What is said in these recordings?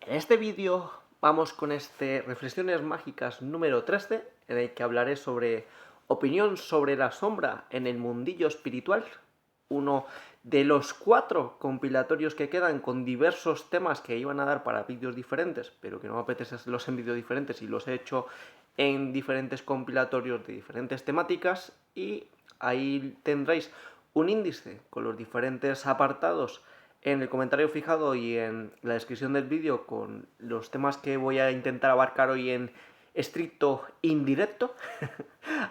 En este vídeo vamos con Reflexiones Mágicas número 13, en el que hablaré sobre opinión sobre la sombra en el mundillo espiritual, uno de los 4 compilatorios que quedan con diversos temas que iban a dar para vídeos diferentes, pero que no me apetece hacerlos en vídeos diferentes y los he hecho en diferentes compilatorios de diferentes temáticas, y ahí tendréis un índice con los diferentes apartados en el comentario fijado y en la descripción del vídeo con los temas que voy a intentar abarcar hoy en estricto indirecto.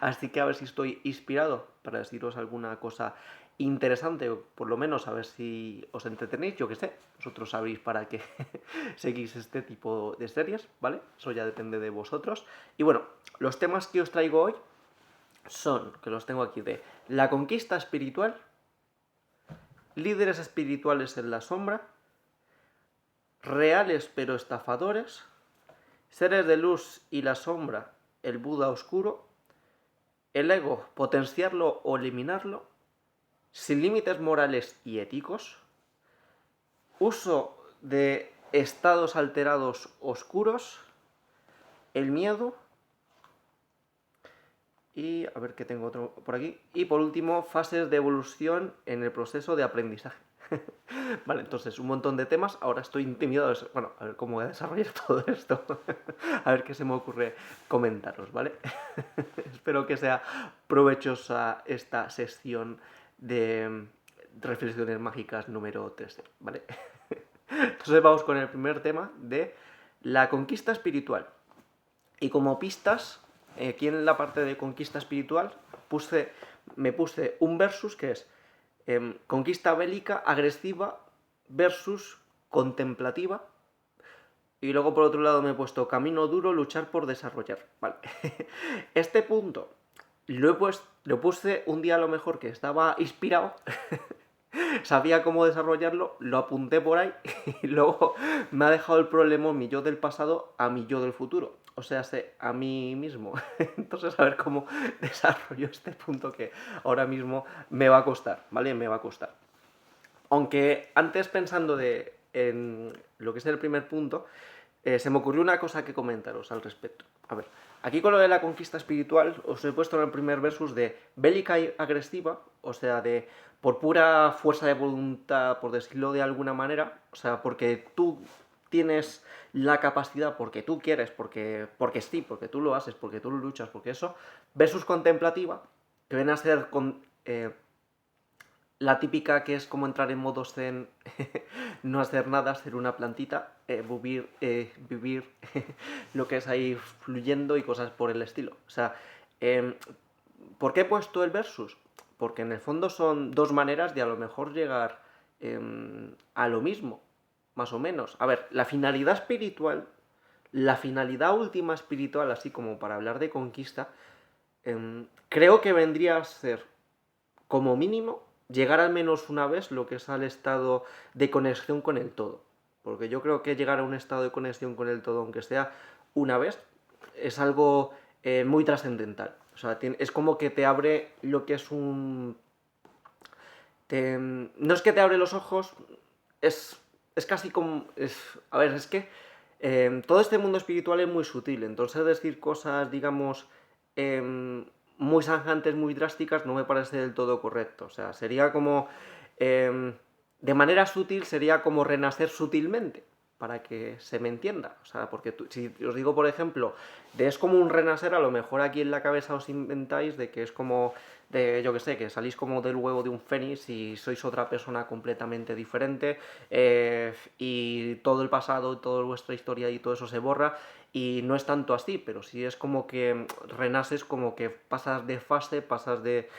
Así que a ver si estoy inspirado para deciros alguna cosa interesante, o por lo menos a ver si os entretenéis, yo que sé. Vosotros sabéis para qué seguís este tipo de series, ¿vale? Eso ya depende de vosotros. Y bueno, los temas que os traigo hoy son, que los tengo aquí, de la conquista espiritual, líderes espirituales en la sombra, reales pero estafadores, seres de luz y la sombra, el Buda oscuro, el ego, potenciarlo o eliminarlo, sin límites morales y éticos, uso de estados alterados oscuros, el miedo, y a ver qué tengo otro por aquí, y por último, fases de evolución en el proceso de aprendizaje. Vale, entonces un montón de temas. Ahora estoy intimidado. Bueno, a ver cómo voy a desarrollar todo esto. A ver qué se me ocurre comentaros, ¿vale? Espero que sea provechosa esta sesión de reflexiones mágicas número 13, ¿vale? Entonces vamos con el primer tema de la conquista espiritual. Y como pistas, aquí en la parte de conquista espiritual me puse un versus que es conquista bélica agresiva versus contemplativa. Y luego por otro lado me he puesto camino duro, luchar por desarrollar. Vale. Este punto lo puse un día a lo mejor que estaba inspirado. Sabía cómo desarrollarlo, lo apunté por ahí y luego me ha dejado el problema mi yo del pasado a mi yo del futuro. O sea, a mí mismo. Entonces, a ver cómo desarrollo este punto que ahora mismo me va a costar, ¿vale? Me va a costar. Aunque antes pensando en lo que es el primer punto, se me ocurrió una cosa que comentaros al respecto. A ver, aquí con lo de la conquista espiritual os he puesto en el primer versus de bélica y agresiva, o sea, de por pura fuerza de voluntad, por decirlo de alguna manera, o sea, porque tú tienes la capacidad, porque tú quieres, porque sí, porque tú lo haces, porque tú lo luchas, porque eso, versus contemplativa, que viene a ser la típica, que es como entrar en modo zen, no hacer nada, ser una plantita, vivir lo que es ahí fluyendo y cosas por el estilo. O sea, ¿por qué he puesto el versus? Porque en el fondo son dos maneras de a lo mejor llegar a lo mismo, más o menos. A ver, la finalidad espiritual, la finalidad última espiritual, así como para hablar de conquista, creo que vendría a ser, como mínimo, llegar al menos una vez lo que es al estado de conexión con el todo. Porque yo creo que llegar a un estado de conexión con el todo, aunque sea una vez, es algo muy trascendental. O sea, es como que te abre lo que es un... no es que te abre los ojos, es casi como... a ver, es que todo este mundo espiritual es muy sutil, entonces decir cosas, digamos, muy zanjantes, muy drásticas, no me parece del todo correcto. O sea, sería como... de manera sutil sería como renacer sutilmente, para que se me entienda. O sea, porque si os digo, por ejemplo, de es como un renacer, a lo mejor aquí en la cabeza os inventáis de que es como de, yo que sé, que salís como del huevo de un fénix y sois otra persona completamente diferente, y todo el pasado, toda vuestra historia y todo eso se borra, y no es tanto así, pero sí es como que renaces, como que pasas de fase, pasas de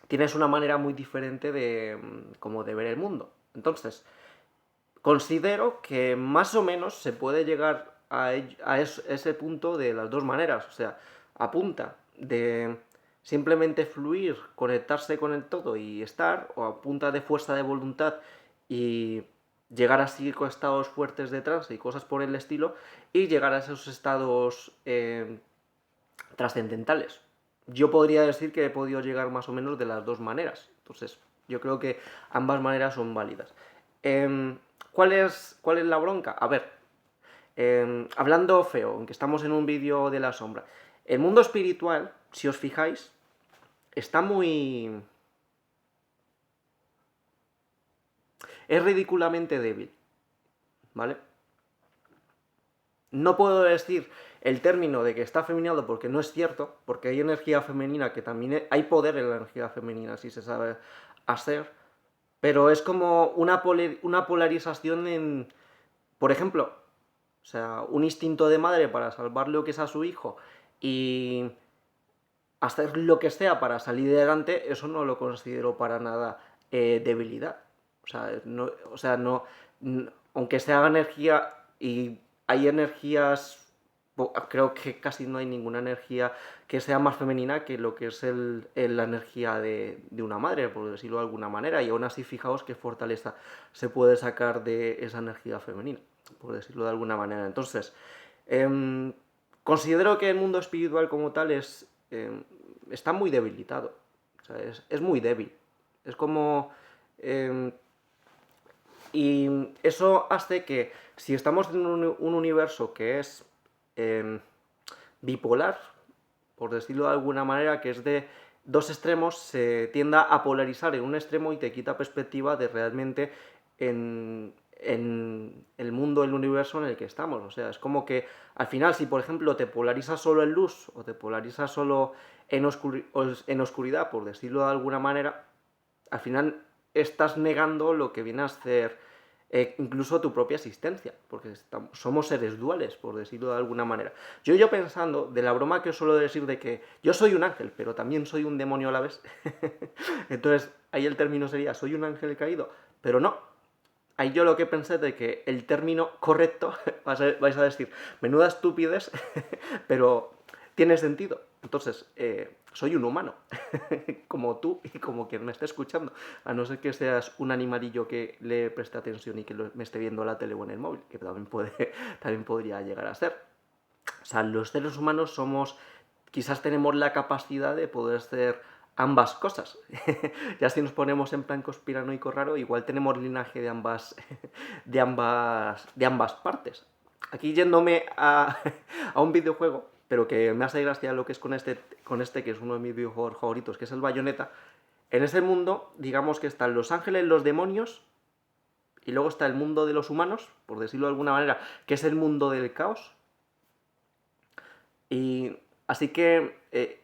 tienes una manera muy diferente de como de ver el mundo. Entonces, considero que más o menos se puede llegar a ese punto de las dos maneras. O sea, a punta de simplemente fluir, conectarse con el todo y estar, o a punta de fuerza de voluntad y llegar así con estados fuertes de trance y cosas por el estilo, y llegar a esos estados trascendentales. Yo podría decir que he podido llegar más o menos de las dos maneras. Entonces, yo creo que ambas maneras son válidas. ¿Cuál es la bronca? A ver, hablando feo, aunque estamos en un vídeo de la sombra, el mundo espiritual, si os fijáis, está muy... es ridículamente débil, ¿vale? No puedo decir el término de que está afeminado porque no es cierto, porque hay energía femenina que también hay poder en la energía femenina si se sabe hacer, pero es como una polarización en, por ejemplo, o sea, un instinto de madre para salvar lo que es a su hijo y hacer lo que sea para salir adelante, eso no lo considero para nada debilidad. O sea, no, aunque sea energía y hay energías, creo que casi no hay ninguna energía que sea más femenina que lo que es la energía de una madre, por decirlo de alguna manera, y aún así fijaos qué fortaleza se puede sacar de esa energía femenina, por decirlo de alguna manera. Entonces, considero que el mundo espiritual como tal está muy debilitado. O sea, es muy débil. Es como... y eso hace que si estamos en un universo que es bipolar, por decirlo de alguna manera, que es de dos extremos, se tienda a polarizar en un extremo y te quita perspectiva de realmente en el mundo, el universo en el que estamos. O sea, es como que al final, si por ejemplo te polarizas solo en luz o te polarizas solo en oscuridad, por decirlo de alguna manera, al final estás negando lo que viene a ser incluso tu propia existencia, porque somos seres duales, por decirlo de alguna manera. Yo pensando de la broma que os suelo decir de que yo soy un ángel, pero también soy un demonio a la vez, entonces ahí el término sería soy un ángel caído, pero no. Ahí yo lo que pensé de que el término correcto, vais a decir, menuda estupidez, pero tiene sentido. Entonces, soy un humano, como tú y como quien me esté escuchando, a no ser que seas un animalillo que le preste atención y que me esté viendo la tele o en el móvil, que también podría llegar a ser. O sea, los seres humanos quizás tenemos la capacidad de poder ser ambas cosas. Ya si nos ponemos en plan conspiranoico raro, igual tenemos linaje de ambas partes. Aquí yéndome a un videojuego, pero que me hace gracia lo que es con este, que es uno de mis videojuegos favoritos, que es el Bayonetta. En ese mundo, digamos que están los ángeles, los demonios, y luego está el mundo de los humanos, por decirlo de alguna manera, que es el mundo del caos. Y así que,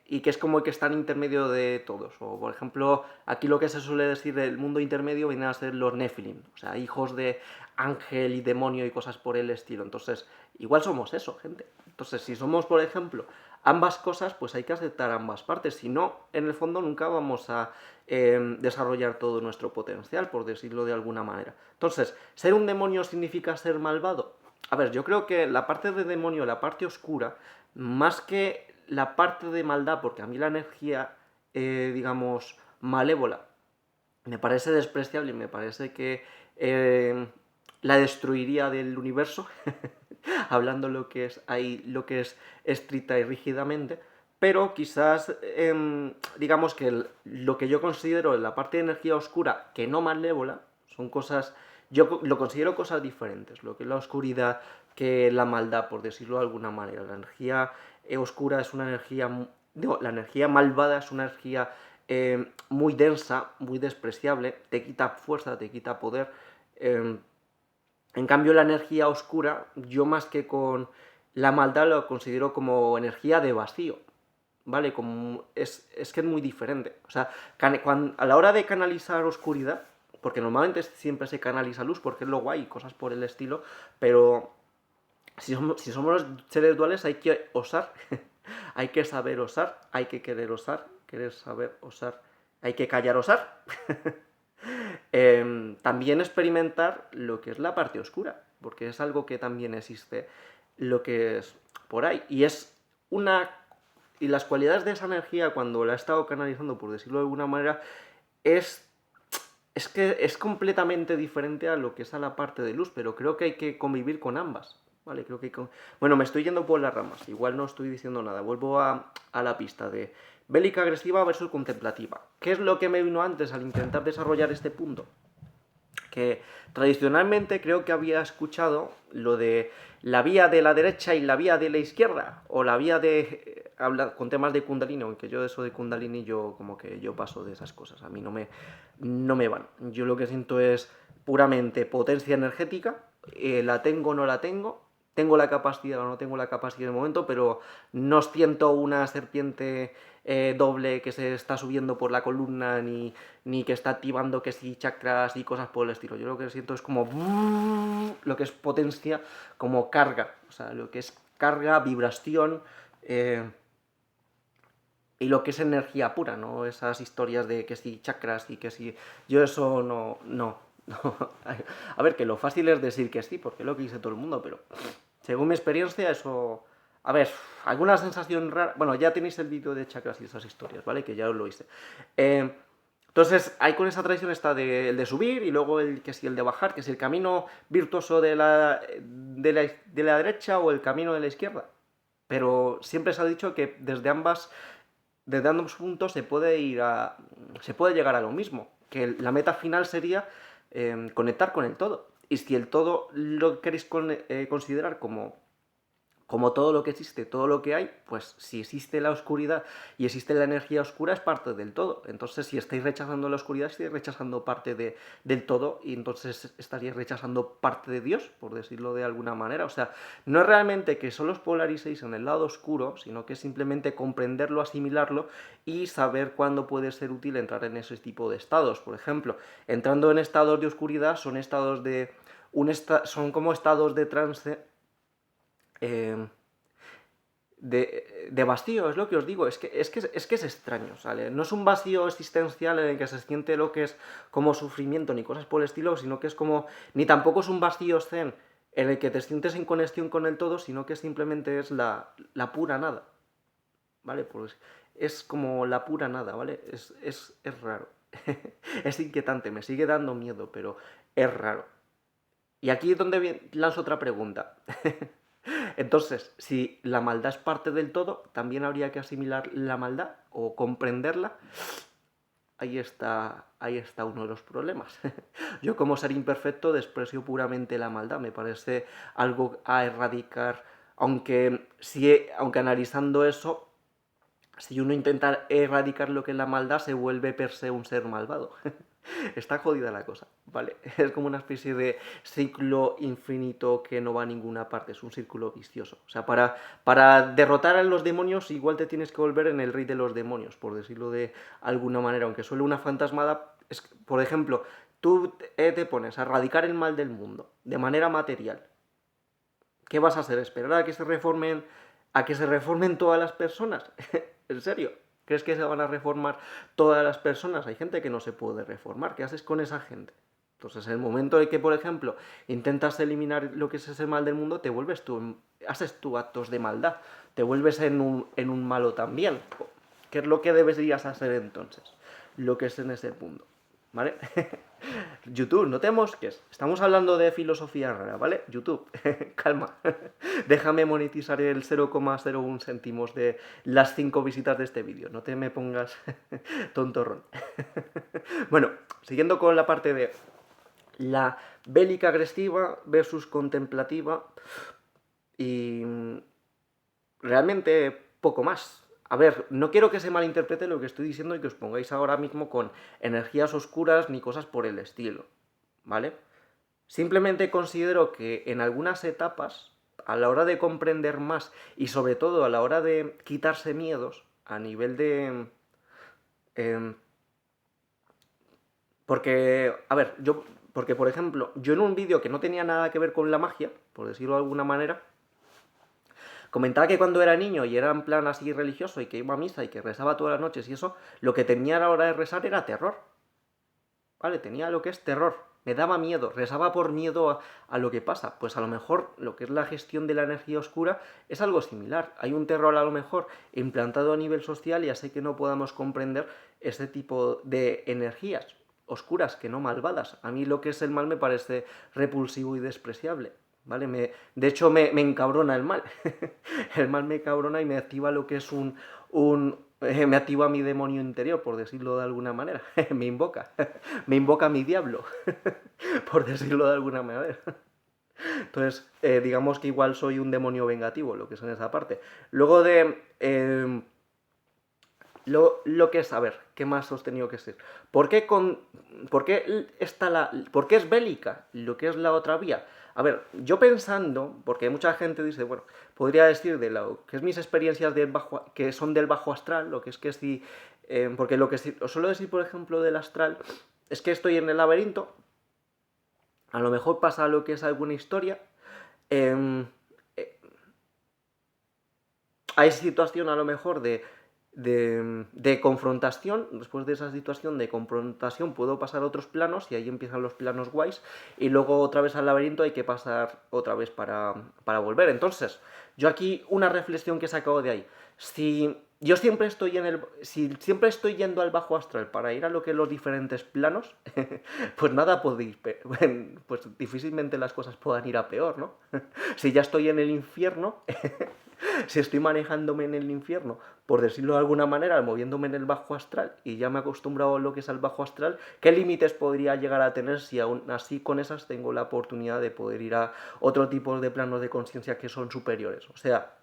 y que es como el que está en intermedio de todos. O, por ejemplo, aquí lo que se suele decir del mundo intermedio vienen a ser los Nephilim, o sea, hijos de ángel y demonio y cosas por el estilo. Entonces, igual somos eso, gente. Entonces, si somos, por ejemplo, ambas cosas, pues hay que aceptar ambas partes. Si no, en el fondo nunca vamos a desarrollar todo nuestro potencial, por decirlo de alguna manera. Entonces, ¿ser un demonio significa ser malvado? A ver, yo creo que la parte de demonio, la parte oscura, más que la parte de maldad, porque a mí la energía, digamos, malévola, me parece despreciable y me parece que la destruiría del universo, hablando lo que es ahí, lo que es estricta y rígidamente, pero quizás, digamos que lo que yo considero la parte de energía oscura, que no malévola, son cosas, yo lo considero cosas diferentes, lo que es la oscuridad que la maldad, por decirlo de alguna manera. La energía oscura es una energía, no, la energía malvada es una energía muy densa, muy despreciable, te quita fuerza, te quita poder. En cambio, la energía oscura, yo más que con la maldad lo considero como energía de vacío, ¿vale? Es que es muy diferente. O sea, a la hora de canalizar oscuridad, porque normalmente siempre se canaliza luz, porque es lo guay, cosas por el estilo, pero si somos seres duales hay que osar, hay que saber osar, hay que querer saber osar, hay que callar osar. También experimentar lo que es la parte oscura, porque es algo que también existe, lo que es por ahí. Y las cualidades de esa energía, cuando la he estado canalizando, por decirlo de alguna manera, es, es que es completamente diferente a lo que es a la parte de luz, pero creo que hay que convivir con ambas. Vale, creo que... Bueno, me estoy yendo por las ramas, igual no estoy diciendo nada. Vuelvo a la pista de bélica agresiva versus contemplativa. ¿Qué es lo que me vino antes al intentar desarrollar este punto? que tradicionalmente creo que había escuchado lo de la vía de la derecha y la vía de la izquierda, o la vía de... habla con temas de Kundalini, aunque yo eso de Kundalini yo como que yo paso de esas cosas, a mí no me van. Yo lo que siento es puramente potencia energética, la tengo o no la tengo la capacidad o no tengo la capacidad en el momento, pero no siento una serpiente doble que se está subiendo por la columna, ni que está activando que si chakras y cosas por el estilo. Yo lo que siento es como lo que es potencia, como carga, o sea, lo que es carga, vibración y lo que es energía pura, ¿no? Esas historias de que si chakras y que si... Yo eso no. A ver, que lo fácil es decir que sí, porque es lo que dice todo el mundo, pero según mi experiencia eso... A ver, alguna sensación rara... Bueno, ya tenéis el vídeo de chakras y esas historias, ¿vale? Que ya os lo hice. Entonces, hay con esa tradición está el de subir y luego el que si el de bajar, que es el camino virtuoso de la derecha o el camino de la izquierda. Pero siempre se ha dicho que desde ambos puntos se puede llegar a lo mismo, que la meta final sería conectar con el todo. Y si el todo lo queréis considerar como todo lo que existe, todo lo que hay, pues si existe la oscuridad y existe la energía oscura es parte del todo. Entonces si estáis rechazando la oscuridad, estáis rechazando parte del todo y entonces estaríais rechazando parte de Dios, por decirlo de alguna manera. O sea, no es realmente que solo os polaricéis en el lado oscuro, sino que es simplemente comprenderlo, asimilarlo y saber cuándo puede ser útil entrar en ese tipo de estados. Por ejemplo, entrando en estados de oscuridad son estados son como estados de trance eh, de vacío, es lo que os digo, es extraño, ¿sale? No es un vacío existencial en el que se siente lo que es como sufrimiento ni cosas por el estilo, sino que es como, ni tampoco es un vacío zen en el que te sientes en conexión con el todo, sino que simplemente es la pura nada, ¿vale? Pues es como la pura nada, ¿vale? Es raro, es inquietante, me sigue dando miedo, pero es raro. Y aquí es donde lanzo otra pregunta. Entonces, si la maldad es parte del todo, también habría que asimilar la maldad o comprenderla. Ahí está uno de los problemas. Yo como ser imperfecto desprecio puramente la maldad, me parece algo a erradicar, aunque analizando eso, si uno intenta erradicar lo que es la maldad, se vuelve per se un ser malvado. Está jodida la cosa, ¿vale? Es como una especie de ciclo infinito que no va a ninguna parte, es un círculo vicioso. O sea, para derrotar a los demonios igual te tienes que volver en el rey de los demonios, por decirlo de alguna manera, aunque suele una fantasmada, por ejemplo, tú te pones a erradicar el mal del mundo de manera material. ¿Qué vas a hacer? ¿Esperar a que se reformen todas las personas? ¿En serio? ¿Crees que se van a reformar todas las personas? Hay gente que no se puede reformar. ¿Qué haces con esa gente? Entonces, en el momento en que, por ejemplo, intentas eliminar lo que es ese mal del mundo, haces tú actos de maldad. Te vuelves en un malo también. ¿Qué es lo que deberías hacer entonces? Lo que es en ese punto. ¿Vale? YouTube, no te mosques. Estamos hablando de filosofía rara, ¿vale? YouTube, calma. Déjame monetizar el 0,01 céntimos de las 5 visitas de este vídeo. No te me pongas tontorrón. Bueno, siguiendo con la parte de la bélica agresiva versus contemplativa y realmente poco más. A ver, no quiero que se malinterprete lo que estoy diciendo y que os pongáis ahora mismo con energías oscuras ni cosas por el estilo, ¿vale? Simplemente considero que en algunas etapas, a la hora de comprender más y sobre todo a la hora de quitarse miedos, a nivel de... porque, a ver, porque por ejemplo, yo en un vídeo que no tenía nada que ver con la magia, por decirlo de alguna manera, comentaba que cuando era niño y era en plan así religioso y que iba a misa y que rezaba todas las noches y eso, lo que tenía a la hora de rezar era terror. ¿Vale? Tenía lo que es terror. Me daba miedo, rezaba por miedo a lo que pasa. Pues a lo mejor lo que es la gestión de la energía oscura es algo similar. Hay un terror a lo mejor implantado a nivel social y así que no podamos comprender ese tipo de energías oscuras, que no malvadas. A mí lo que es el mal me parece repulsivo y despreciable. ¿Vale? De hecho, me encabrona el mal. El mal me cabrona y me activa lo que es me activa mi demonio interior, por decirlo de alguna manera. Me invoca. Me invoca mi diablo, por decirlo de alguna manera. Entonces, digamos que igual soy un demonio vengativo, lo que es en esa parte. Luego de... lo que es, a ver, ¿qué más os tenido que decir? ¿Por qué es bélica lo que es la otra vía? A ver, yo pensando, porque mucha gente dice, bueno, podría decir de lo que es mis experiencias que son del bajo astral, lo que si, porque lo que os suelo decir, por ejemplo, del astral, es que estoy en el laberinto, a lo mejor pasa lo que es alguna historia, em, hay situación a lo mejor de confrontación. Después de esa situación de confrontación puedo pasar a otros planos y ahí empiezan los planos guays y luego otra vez al laberinto hay que pasar otra vez para volver. Entonces, yo aquí una reflexión que he sacado de ahí. Si siempre estoy yendo al bajo astral para ir a lo que los diferentes planos, pues nada podéis, pues difícilmente las cosas puedan ir a peor, ¿no? Si ya estoy en el infierno, si estoy manejándome en el infierno, por decirlo de alguna manera, moviéndome en el bajo astral y ya me he acostumbrado a lo que es el bajo astral, ¿qué límites podría llegar a tener si aún así con esas tengo la oportunidad de poder ir a otro tipo de planos de conciencia que son superiores? O sea,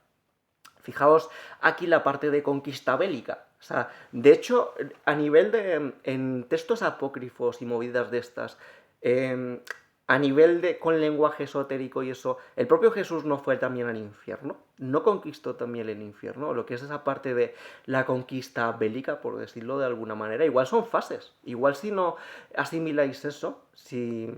fijaos aquí la parte de conquista bélica. O sea, de hecho, a nivel de en textos apócrifos y movidas de estas, eh, a nivel de con lenguaje esotérico y eso, el propio Jesús no fue también al infierno, no conquistó también el infierno, lo que es esa parte de la conquista bélica, por decirlo de alguna manera, igual son fases, igual si no asimiláis eso, si...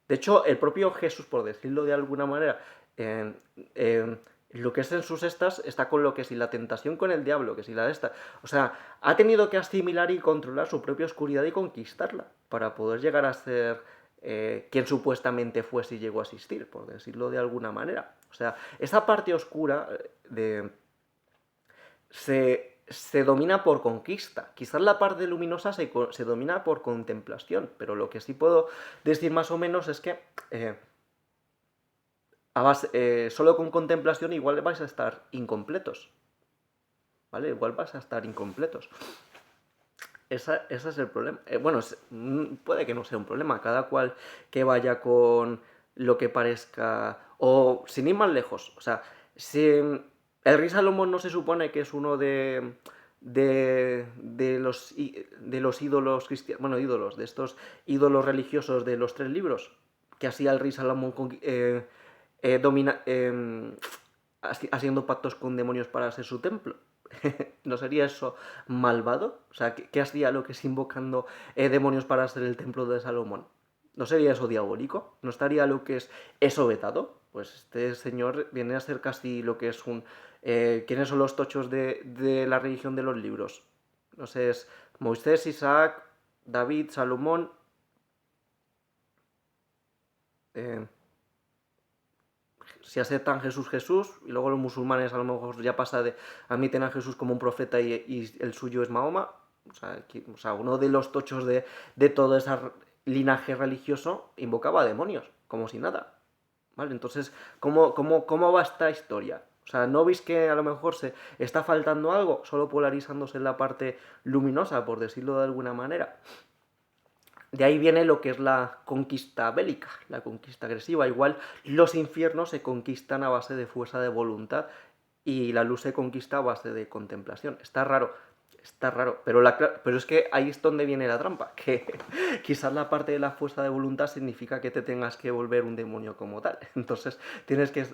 De hecho, el propio Jesús, por decirlo de alguna manera, eh, eh, lo que es en sus estas está con lo que si la tentación con el diablo, que si la de esta. O sea, ha tenido que asimilar y controlar su propia oscuridad y conquistarla para poder llegar a ser quien supuestamente fue si llegó a existir, por decirlo de alguna manera. O sea, esa parte oscura se domina por conquista. Quizás la parte luminosa se domina por contemplación, pero lo que sí puedo decir más o menos es que solo con contemplación igual vais a estar incompletos, ¿vale? Igual vais a estar incompletos. Ese es el problema. Bueno, puede que no sea un problema, cada cual que vaya con lo que parezca, o sin ir más lejos, o sea, si el rey Salomón no se supone que es uno de los ídolos cristianos, bueno, ídolos, de estos ídolos religiosos de los 3 libros, que así el rey Salomón haciendo pactos con demonios para hacer su templo. ¿No sería eso malvado? O sea, ¿qué hacía lo que es invocando demonios para hacer el templo de Salomón? ¿No sería eso diabólico? ¿No estaría lo que es eso vetado? Pues este señor viene a ser casi lo que es un... ¿Quiénes son los tochos de la religión de los libros? No sé, es Moisés, Isaac, David, Salomón... Eh, si aceptan Jesús, Jesús, y luego los musulmanes a lo mejor ya admiten a Jesús como un profeta y el suyo es Mahoma. O sea, uno de los tochos de todo ese linaje religioso invocaba a demonios, como si nada. ¿Vale? Entonces, ¿cómo va esta historia? O sea, ¿no veis que a lo mejor se está faltando algo? Solo polarizándose en la parte luminosa, por decirlo de alguna manera. De ahí viene lo que es la conquista bélica, la conquista agresiva. Igual los infiernos se conquistan a base de fuerza de voluntad y la luz se conquista a base de contemplación. Está raro, pero es que ahí es donde viene la trampa, que quizás la parte de la fuerza de voluntad significa que te tengas que volver un demonio como tal. Entonces tienes que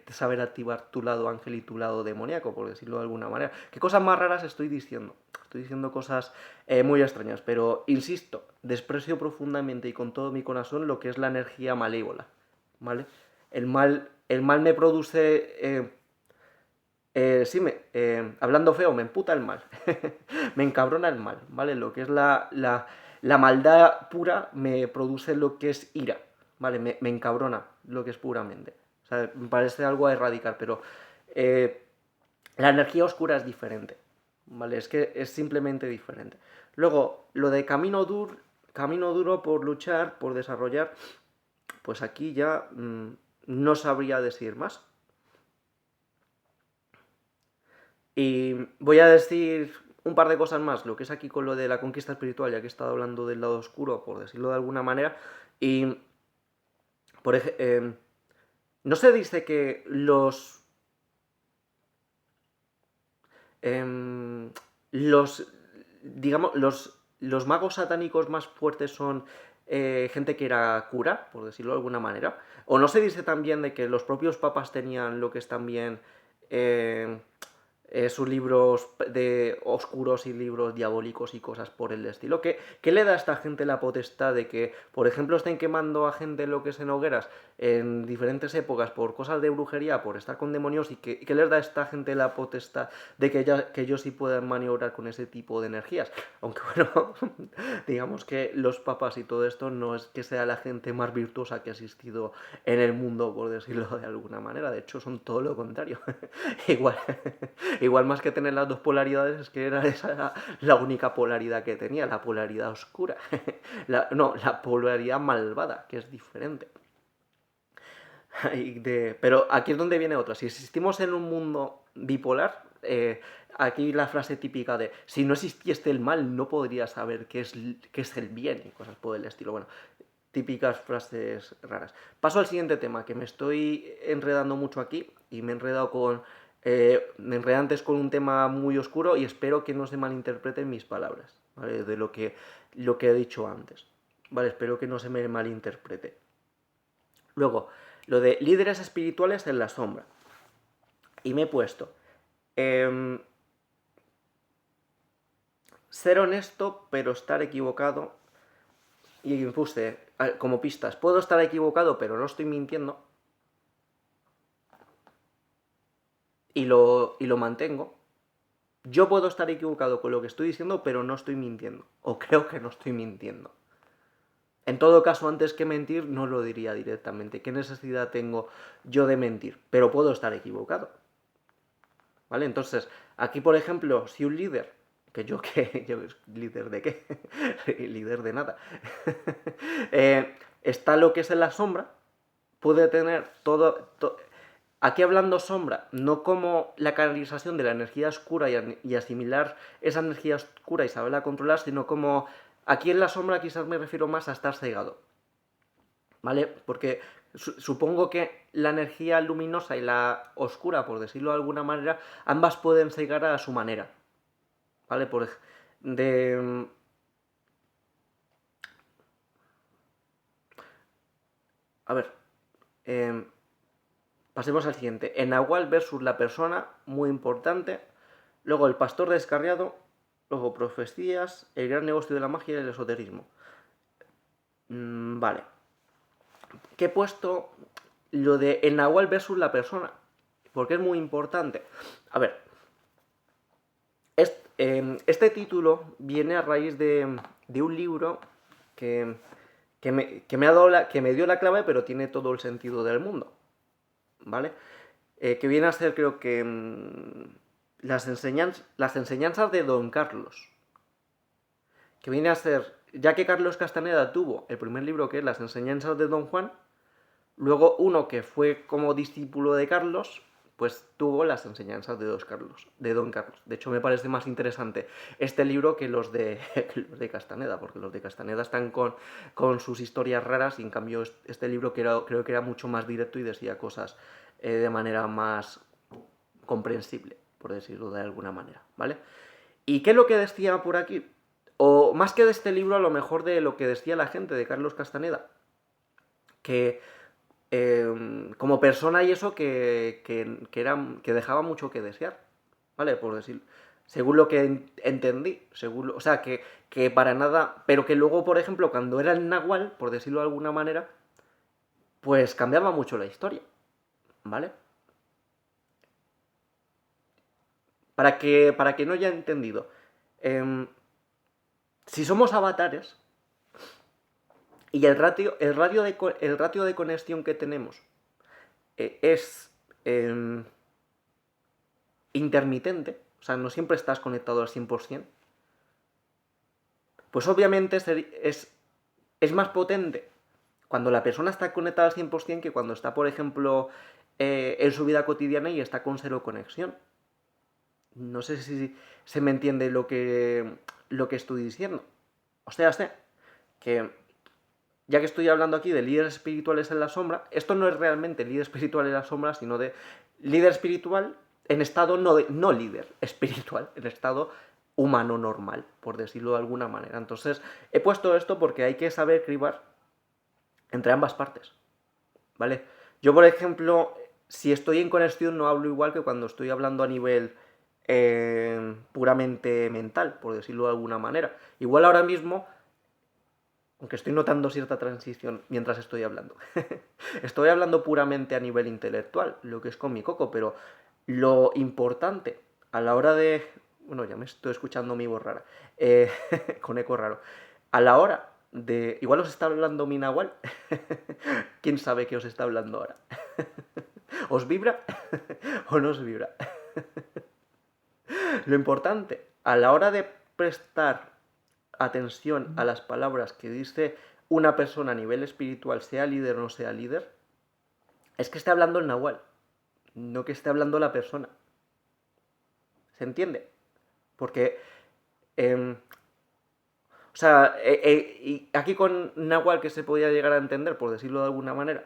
saber activar tu lado ángel y tu lado demoníaco, por decirlo de alguna manera. ¿Qué cosas más raras estoy diciendo? Estoy diciendo cosas muy extrañas, pero insisto, desprecio profundamente y con todo mi corazón lo que es la energía malévola, ¿vale? El mal me produce... sí, hablando feo, me emputa el mal. Me encabrona el mal, ¿vale? Lo que es la maldad pura me produce lo que es ira, ¿vale? Me encabrona lo que es puramente. O sea, me parece algo a erradicar, pero eh, la energía oscura es diferente, ¿vale? Es que es simplemente diferente. Luego, lo de camino duro por luchar, por desarrollar, pues aquí ya no sabría decir más. Y voy a decir un par de cosas más, lo que es aquí con lo de la conquista espiritual, ya que he estado hablando del lado oscuro, por decirlo de alguna manera, y por ejemplo, no se dice que em, los, digamos, los magos satánicos más fuertes son gente que era cura, por decirlo de alguna manera. O no se dice también de que los propios papas tenían lo que es también eh, sus libros de oscuros y libros diabólicos y cosas por el estilo. ¿Qué le da a esta gente la potestad de que, por ejemplo, estén quemando a gente lo que es en hogueras en diferentes épocas por cosas de brujería, por estar con demonios, y qué les da a esta gente la potestad de que ellos sí puedan maniobrar con ese tipo de energías? Aunque bueno, digamos que los papas y todo esto no es que sea la gente más virtuosa que ha existido en el mundo, por decirlo de alguna manera. De hecho, son todo lo contrario. Igual, igual más que tener las dos polaridades, es que era esa la única polaridad que tenía, la polaridad oscura. No, la polaridad malvada, que es diferente. Pero aquí es donde viene otra. Si existimos en un mundo bipolar, aquí la frase típica de si no existiese el mal, no podrías saber qué es el bien y cosas por el estilo. Bueno, típicas frases raras. Paso al siguiente tema, que me estoy enredando mucho aquí y me he enredado con... me enredé antes con un tema muy oscuro y espero que no se malinterpreten mis palabras, ¿vale? De lo que he dicho antes. Vale, espero que no se me malinterprete. Luego, lo de líderes espirituales en la sombra. Y me he puesto... ser honesto, pero estar equivocado. Y puse como pistas, puedo estar equivocado, pero no estoy mintiendo. Y lo mantengo. Yo puedo estar equivocado con lo que estoy diciendo, pero no estoy mintiendo. O creo que no estoy mintiendo. En todo caso, antes que mentir, no lo diría directamente. ¿Qué necesidad tengo yo de mentir? Pero puedo estar equivocado. ¿Vale? Entonces, aquí, por ejemplo, si un líder, yo ¿líder de qué? Líder de nada. Está lo que es en la sombra, puede tener aquí hablando sombra, no como la canalización de la energía oscura y asimilar esa energía oscura y saberla controlar, sino como aquí en la sombra quizás me refiero más a estar cegado, ¿vale? Porque supongo que la energía luminosa y la oscura, por decirlo de alguna manera, ambas pueden cegar a su manera, ¿vale? De... A ver, eh, pasemos al siguiente. En Nahual versus la persona, muy importante. Luego el pastor descarriado. Luego profecías, el gran negocio de la magia y el esoterismo. Vale. ¿Qué he puesto? Lo de el Nahual versus la persona. Porque es muy importante. A ver. Este título viene a raíz de un libro que me dio la clave, pero tiene todo el sentido del mundo. ¿Vale? Que viene a ser, creo que, las enseñanzas de Don Carlos. Que viene a ser, ya que Carlos Castaneda tuvo el primer libro, que es Las enseñanzas de Don Juan, luego uno que fue como discípulo de Carlos, pues tuvo las enseñanzas de Don Carlos. De hecho, me parece más interesante este libro que los de, que los de Castaneda, porque los de Castaneda están con sus historias raras, y en cambio este libro creo que era mucho más directo y decía cosas de manera más comprensible, por decirlo de alguna manera, ¿vale? ¿Y qué es lo que decía por aquí? O más que de este libro, a lo mejor de lo que decía la gente de Carlos Castaneda, que como persona y eso que dejaba mucho que desear, ¿vale? Por decir, según lo que entendí, o sea, que para nada, pero que luego, por ejemplo, cuando era el Nahual, por decirlo de alguna manera, pues cambiaba mucho la historia, ¿vale? Para que no haya entendido, em, si somos avatares y el ratio de conexión que tenemos es intermitente, o sea, no siempre estás conectado al 100%, pues obviamente es más potente cuando la persona está conectada al 100% que cuando está, por ejemplo, en su vida cotidiana y está con cero conexión. No sé si se me entiende lo que estoy diciendo. O sea, sé que ya que estoy hablando aquí de líderes espirituales en la sombra, esto no es realmente líder espiritual en la sombra, sino de líder espiritual en estado no líder espiritual, en estado humano normal, por decirlo de alguna manera. Entonces, he puesto esto porque hay que saber cribar entre ambas partes, ¿vale? Yo, por ejemplo, si estoy en conexión no hablo igual que cuando estoy hablando a nivel puramente mental, por decirlo de alguna manera. Igual ahora mismo, aunque estoy notando cierta transición mientras estoy hablando, estoy hablando puramente a nivel intelectual, lo que es con mi coco, pero lo importante a la hora de... Bueno, ya me estoy escuchando mi voz rara, con eco raro. A la hora de... Igual os está hablando mi nahual. ¿Quién sabe qué os está hablando ahora? ¿Os vibra o no os vibra? Lo importante, a la hora de prestar atención a las palabras que dice una persona a nivel espiritual, sea líder o no sea líder, es que esté hablando el nahual, no que esté hablando la persona. ¿Se entiende? Porque, o sea, y aquí con nahual que se podía llegar a entender, por decirlo de alguna manera,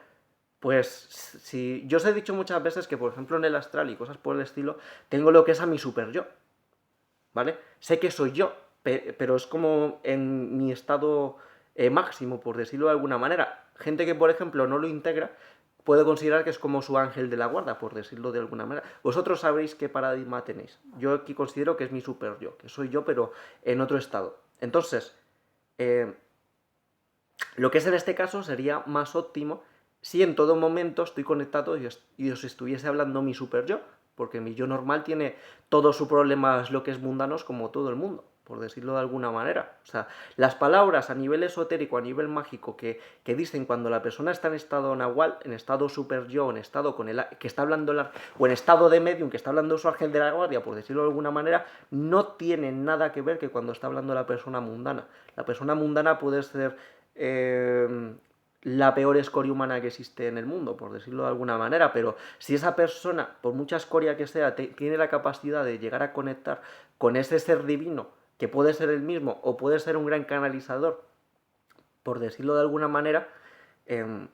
pues si yo os he dicho muchas veces que, por ejemplo, en el astral y cosas por el estilo, tengo lo que es a mi super yo, ¿vale? Sé que soy yo, pero es como en mi estado máximo, por decirlo de alguna manera. Gente que, por ejemplo, no lo integra, puede considerar que es como su ángel de la guarda, por decirlo de alguna manera. Vosotros sabréis qué paradigma tenéis. Yo aquí considero que es mi super yo, que soy yo, pero en otro estado. Entonces, eh, lo que es en este caso sería más óptimo si en todo momento estoy conectado y os estuviese hablando mi super yo, porque mi yo normal tiene todos sus problemas lo que es mundanos como todo el mundo, por decirlo de alguna manera. O sea, las palabras a nivel esotérico, a nivel mágico que dicen cuando la persona está en estado nahual, en estado super yo, en estado con el que está hablando o en estado de medium que está hablando su ángel de la guardia, por decirlo de alguna manera, no tienen nada que ver que cuando está hablando la persona mundana. La persona mundana puede ser la peor escoria humana que existe en el mundo, por decirlo de alguna manera, pero si esa persona, por mucha escoria que sea, tiene la capacidad de llegar a conectar con ese ser divino, que puede ser el mismo o puede ser un gran canalizador, por decirlo de alguna manera, eh,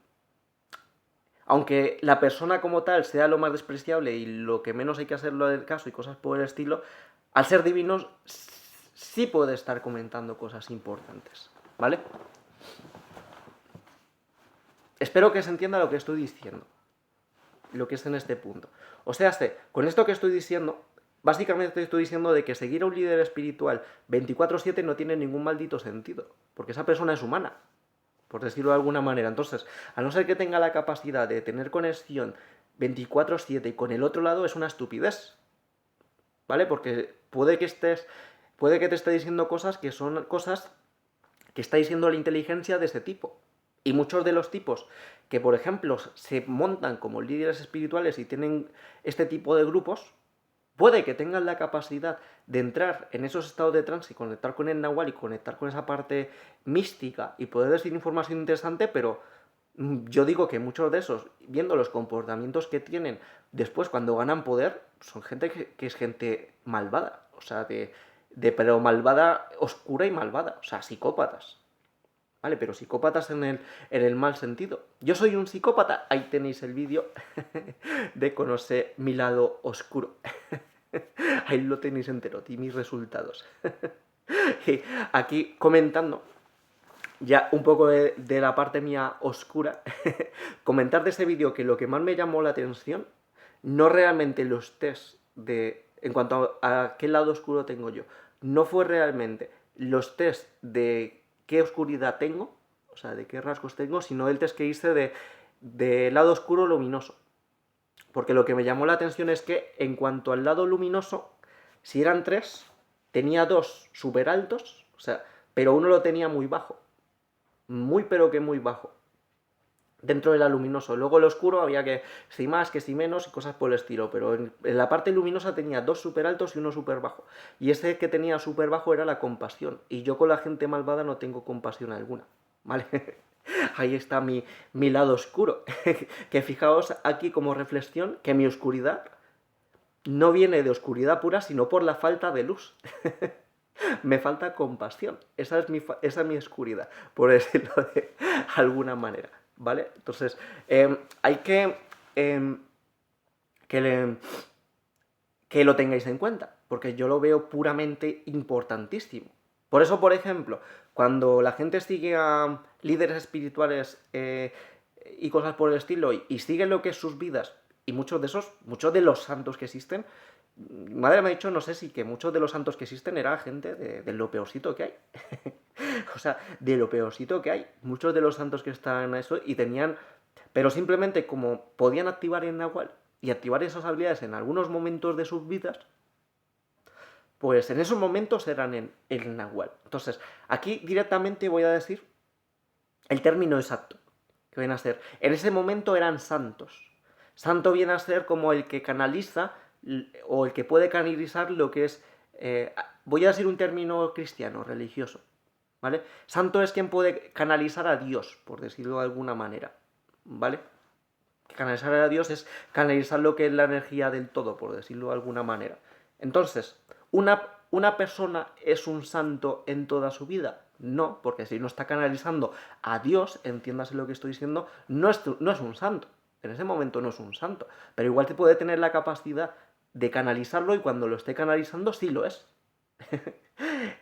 aunque la persona como tal sea lo más despreciable y lo que menos hay que hacerlo del caso y cosas por el estilo, al ser divinos sí puede estar comentando cosas importantes, ¿vale? Espero que se entienda lo que estoy diciendo, lo que es en este punto. O sea, con esto que estoy diciendo, básicamente te estoy diciendo de que seguir a un líder espiritual 24/7 no tiene ningún maldito sentido, porque esa persona es humana, por decirlo de alguna manera. Entonces, a no ser que tenga la capacidad de tener conexión 24/7 y con el otro lado es una estupidez, ¿vale? Porque puede que te esté diciendo cosas que son cosas que está diciendo la inteligencia de ese tipo. Y muchos de los tipos que, por ejemplo, se montan como líderes espirituales y tienen este tipo de grupos, puede que tengan la capacidad de entrar en esos estados de trance y conectar con el Nahual y conectar con esa parte mística y poder decir información interesante, pero yo digo que muchos de esos, viendo los comportamientos que tienen después cuando ganan poder, son gente que es gente malvada, o sea, pero malvada, oscura y malvada, o sea, psicópatas. ¿Vale? Pero psicópatas en el mal sentido. Yo soy un psicópata. Ahí tenéis el vídeo de conocer mi lado oscuro. Ahí lo tenéis entero, y mis resultados. Y aquí comentando ya un poco de la parte mía oscura, comentar de ese vídeo que lo que más me llamó la atención, no realmente los test en cuanto a qué lado oscuro tengo yo, no fue realmente los test de qué oscuridad tengo, o sea, de qué rasgos tengo, sino el test que hice de lado oscuro luminoso. Porque lo que me llamó la atención es que en cuanto al lado luminoso, si eran tres, tenía dos súper altos, o sea, pero uno lo tenía muy bajo. Muy pero que muy bajo. Dentro de la luminoso. Luego el oscuro había que si más, que si menos y cosas por el estilo. Pero en la parte luminosa tenía dos súper altos y uno súper bajo. Y ese que tenía súper bajo era la compasión. Y yo con la gente malvada no tengo compasión alguna. ¿Vale? Ahí está mi lado oscuro. Que fijaos aquí como reflexión que mi oscuridad no viene de oscuridad pura, sino por la falta de luz. Me falta compasión. Esa es mi oscuridad, por decirlo de alguna manera, ¿vale? Entonces, hay em, que, que lo tengáis en cuenta, porque yo lo veo puramente importantísimo. Por eso, por ejemplo, cuando la gente sigue a líderes espirituales y cosas por el estilo y sigue lo que es sus vidas, y muchos de los santos que existen, mi madre me ha dicho, no sé si que muchos de los santos que existen era gente de lo peorcito que hay. O sea, de lo peorcito que hay. Muchos de los santos que están a eso y tenían... Pero simplemente como podían activar el Nahual y activar esas habilidades en algunos momentos de sus vidas, pues en esos momentos eran en el Nahual. Entonces, aquí directamente voy a decir el término exacto que viene a ser. En ese momento eran santos. Santo viene a ser como el que canaliza o el que puede canalizar lo que es... voy a decir un término cristiano, religioso. ¿Vale? Santo es quien puede canalizar a Dios, por decirlo de alguna manera. ¿Vale? Canalizar a Dios es canalizar lo que es la energía del todo, por decirlo de alguna manera. Entonces, ¿una persona es un santo en toda su vida? No, porque si no está canalizando a Dios, entiéndase lo que estoy diciendo, no es un santo. En ese momento no es un santo. Pero igual te puede tener la capacidad de canalizarlo y cuando lo esté canalizando sí lo es.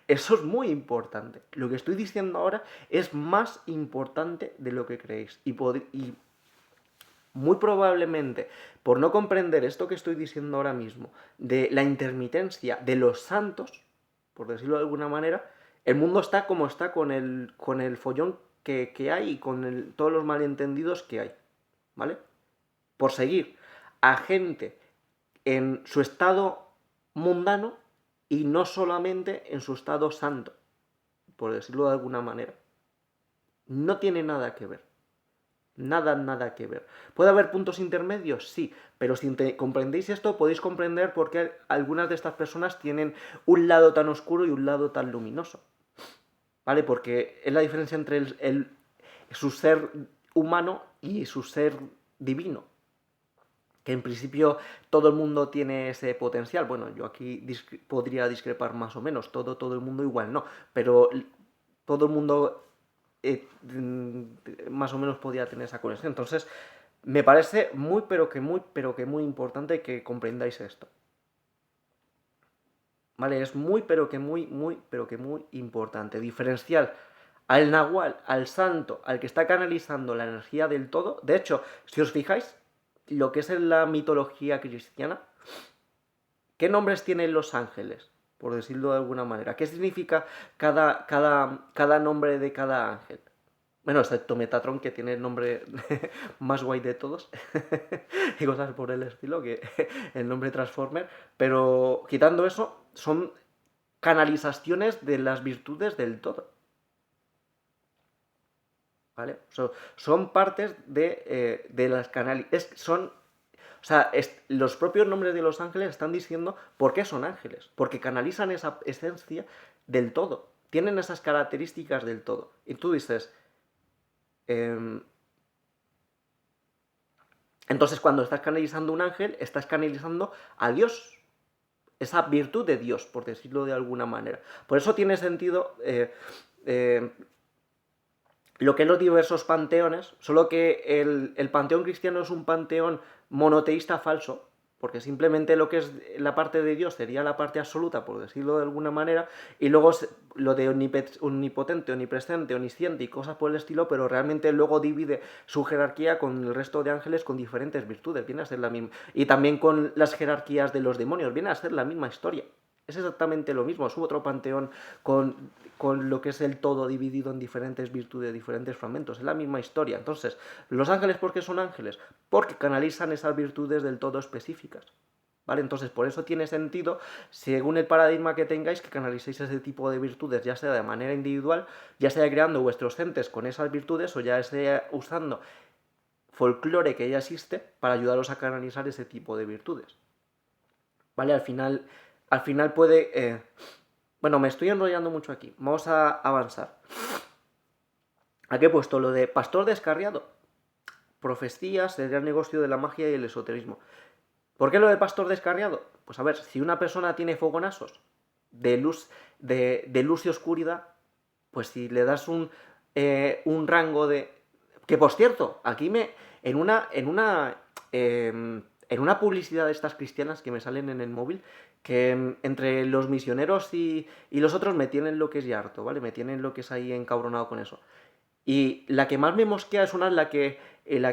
Eso es muy importante. Lo que estoy diciendo ahora es más importante de lo que creéis. Y muy probablemente, por no comprender esto que estoy diciendo ahora mismo, de la intermitencia de los santos, por decirlo de alguna manera, el mundo está como está con el follón que hay y con todos los malentendidos que hay. ¿Vale? Por seguir a gente en su estado mundano y no solamente en su estado santo, por decirlo de alguna manera. No tiene nada que ver. Nada que ver. ¿Puede haber puntos intermedios? Sí, pero si comprendéis esto, podéis comprender por qué algunas de estas personas tienen un lado tan oscuro y un lado tan luminoso. ¿Vale? Porque es la diferencia entre su ser humano y su ser divino. Que en principio todo el mundo tiene ese potencial. Bueno, yo aquí podría discrepar más o menos. Todo el mundo igual no. Pero todo el mundo más o menos podía tener esa conexión. Entonces, me parece pero que muy importante que comprendáis esto. ¿Vale? Es pero que muy importante. Diferenciar al Nahual, al santo, al que está canalizando la energía del todo. De hecho, si os fijáis, lo que es en la mitología cristiana, ¿qué nombres tienen los ángeles? Por decirlo de alguna manera. ¿Qué significa cada nombre de cada ángel? Bueno, excepto Metatron, que tiene el nombre más guay de todos. Y cosas por el estilo, que el nombre Transformer. Pero quitando eso, son canalizaciones de las virtudes del todo. ¿Vale? Son partes de las canalizaciones. O sea, los propios nombres de los ángeles están diciendo por qué son ángeles. Porque canalizan esa esencia del todo. Tienen esas características del todo. Y tú dices... entonces, cuando estás canalizando un ángel, estás canalizando a Dios. Esa virtud de Dios, por decirlo de alguna manera. Por eso tiene sentido lo que es los diversos panteones, solo que el panteón cristiano es un panteón monoteísta falso, porque simplemente lo que es la parte de Dios sería la parte absoluta, por decirlo de alguna manera, y luego lo de omnipotente, omnipresente, omnisciente y cosas por el estilo, pero realmente luego divide su jerarquía con el resto de ángeles con diferentes virtudes, viene a ser la misma. Y también con las jerarquías de los demonios, viene a ser la misma historia. Es exactamente lo mismo, es otro panteón con lo que es el todo dividido en diferentes virtudes, diferentes fragmentos. Es la misma historia. Entonces, ¿los ángeles por qué son ángeles? Porque canalizan esas virtudes del todo específicas. ¿Vale? Entonces, por eso tiene sentido, según el paradigma que tengáis, que canalicéis ese tipo de virtudes, ya sea de manera individual, ya sea creando vuestros entes con esas virtudes o ya sea usando folclore que ya existe para ayudaros a canalizar ese tipo de virtudes. ¿Vale? Al final puede... bueno, me estoy enrollando mucho aquí. Vamos a avanzar. Aquí he puesto lo de pastor descarriado. Profecías, el gran negocio de la magia y el esoterismo. ¿Por qué lo del pastor descarriado? Pues a ver, si una persona tiene fogonazos de luz, de luz y oscuridad, pues si le das un rango de... Que por cierto, aquí en en una publicidad de estas cristianas que me salen en el móvil, que entre los misioneros y los otros me tienen lo que es ya harto, ¿vale? Me tienen lo que es ahí encabronado con eso. Y la que más me mosquea es una en la que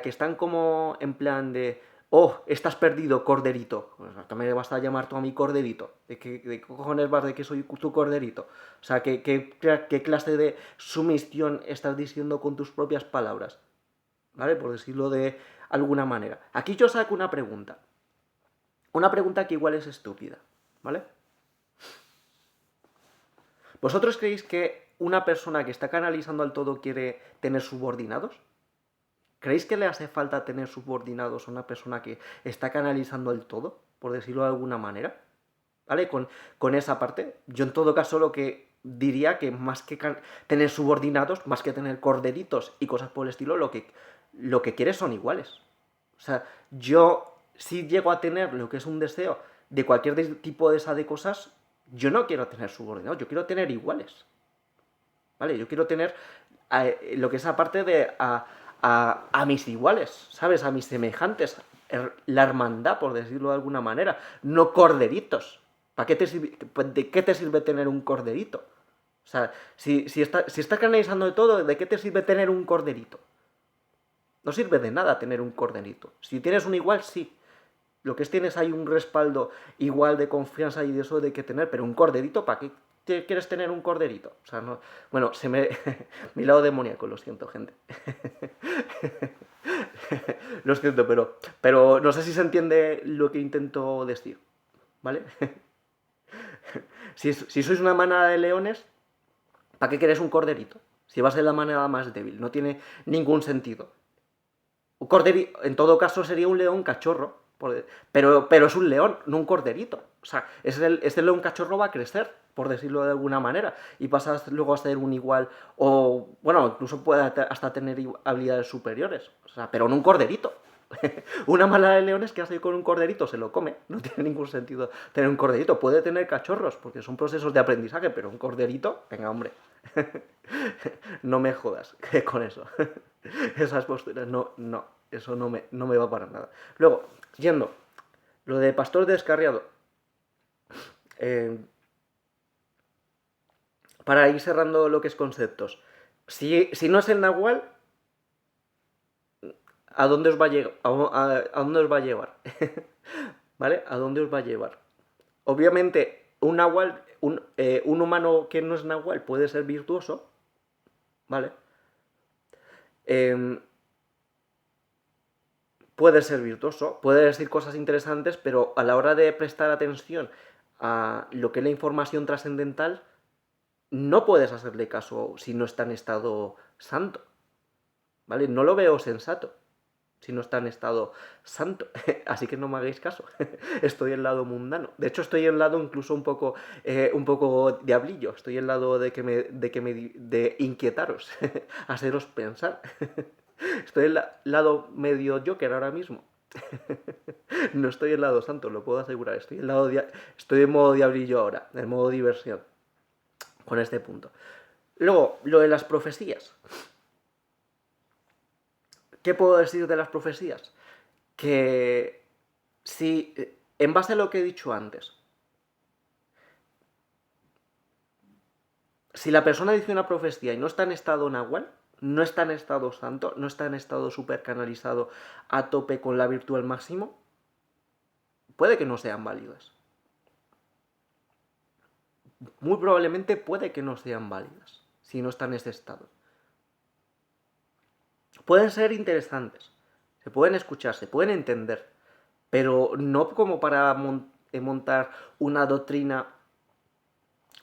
están como en plan de, oh, estás perdido, corderito. Pues hasta me basta llamar tú a mi corderito. ¿De qué cojones vas de que soy tu corderito? O sea, ¿qué clase de sumisión estás diciendo con tus propias palabras? ¿Vale? Por decirlo de alguna manera. Aquí yo saco una pregunta. Una pregunta que igual es estúpida. ¿Vale? ¿Vosotros creéis que una persona que está canalizando al todo quiere tener subordinados? ¿Creéis que le hace falta tener subordinados a una persona que está canalizando el todo, por decirlo de alguna manera? ¿Vale? Con esa parte, yo en todo caso lo que diría que más que tener subordinados, más que tener corderitos y cosas por el estilo, lo que quieres son iguales. O sea, yo si llego a tener lo que es un deseo de cualquier tipo de esa de cosas, yo no quiero tener subordinados, yo quiero tener iguales. ¿Vale? Yo quiero tener lo que es aparte de a mis iguales, ¿sabes? A mis semejantes, la hermandad, por decirlo de alguna manera, no corderitos. ¿De qué te sirve tener un corderito? O sea, si estás canalizando de todo, ¿de qué te sirve tener un corderito? No sirve de nada tener un corderito. Si tienes un igual, sí. Lo que es tienes ahí un respaldo igual de confianza y de eso de que tener, pero un corderito, ¿para qué quieres tener un corderito? O sea, no. Bueno, mi lado demoníaco, lo siento, gente. Lo siento, pero no sé si se entiende lo que intento decir, ¿vale? Si sois una manada de leones, ¿para qué quieres un corderito? Si va a ser la manada más débil, no tiene ningún sentido. Un corderito, en todo caso, sería un león cachorro, pero es un león, no un corderito. O sea, ese león cachorro va a crecer, por decirlo de alguna manera, y pasas luego a ser un igual, o bueno, incluso puede hasta tener habilidades superiores. O sea, pero no un corderito. Una mala de leones que hace con un corderito se lo come. No tiene ningún sentido tener un corderito. Puede tener cachorros, porque son procesos de aprendizaje, pero un corderito, venga, hombre. No me jodas con eso. Esas posturas, no, eso no me va para nada. Luego, yendo, lo de pastor descarriado. Eh, para ir cerrando lo que es conceptos. Si no es el Nahual, ¿a dónde os va a llegar? ¿A dónde os va a llevar? ¿Vale? ¿A dónde os va a llevar? Obviamente, un Nahual, un humano que no es Nahual puede ser virtuoso, ¿vale? Puede ser virtuoso, puede decir cosas interesantes, pero a la hora de prestar atención a lo que es la información trascendental, no puedes hacerle caso si no está en estado santo, ¿vale? No lo veo sensato si no está en estado santo, así que no me hagáis caso. Estoy en el lado mundano. De hecho, estoy en el lado incluso un poco diablillo. Estoy en el lado de inquietaros, haceros pensar. Estoy en el lado medio Joker ahora mismo. No estoy en el lado santo, lo puedo asegurar. Estoy en modo diablillo ahora, en modo diversión, con este punto. Luego, lo de las profecías. ¿Qué puedo decir de las profecías? Que si, en base a lo que he dicho antes, si la persona dice una profecía y no está en estado nahual, no está en estado santo, no está en estado super canalizado a tope con la virtud al máximo, puede que no sean válidas. Muy probablemente puede que no sean válidas si no está en ese estado. Pueden ser interesantes, se pueden escuchar, se pueden entender, pero no como para montar una doctrina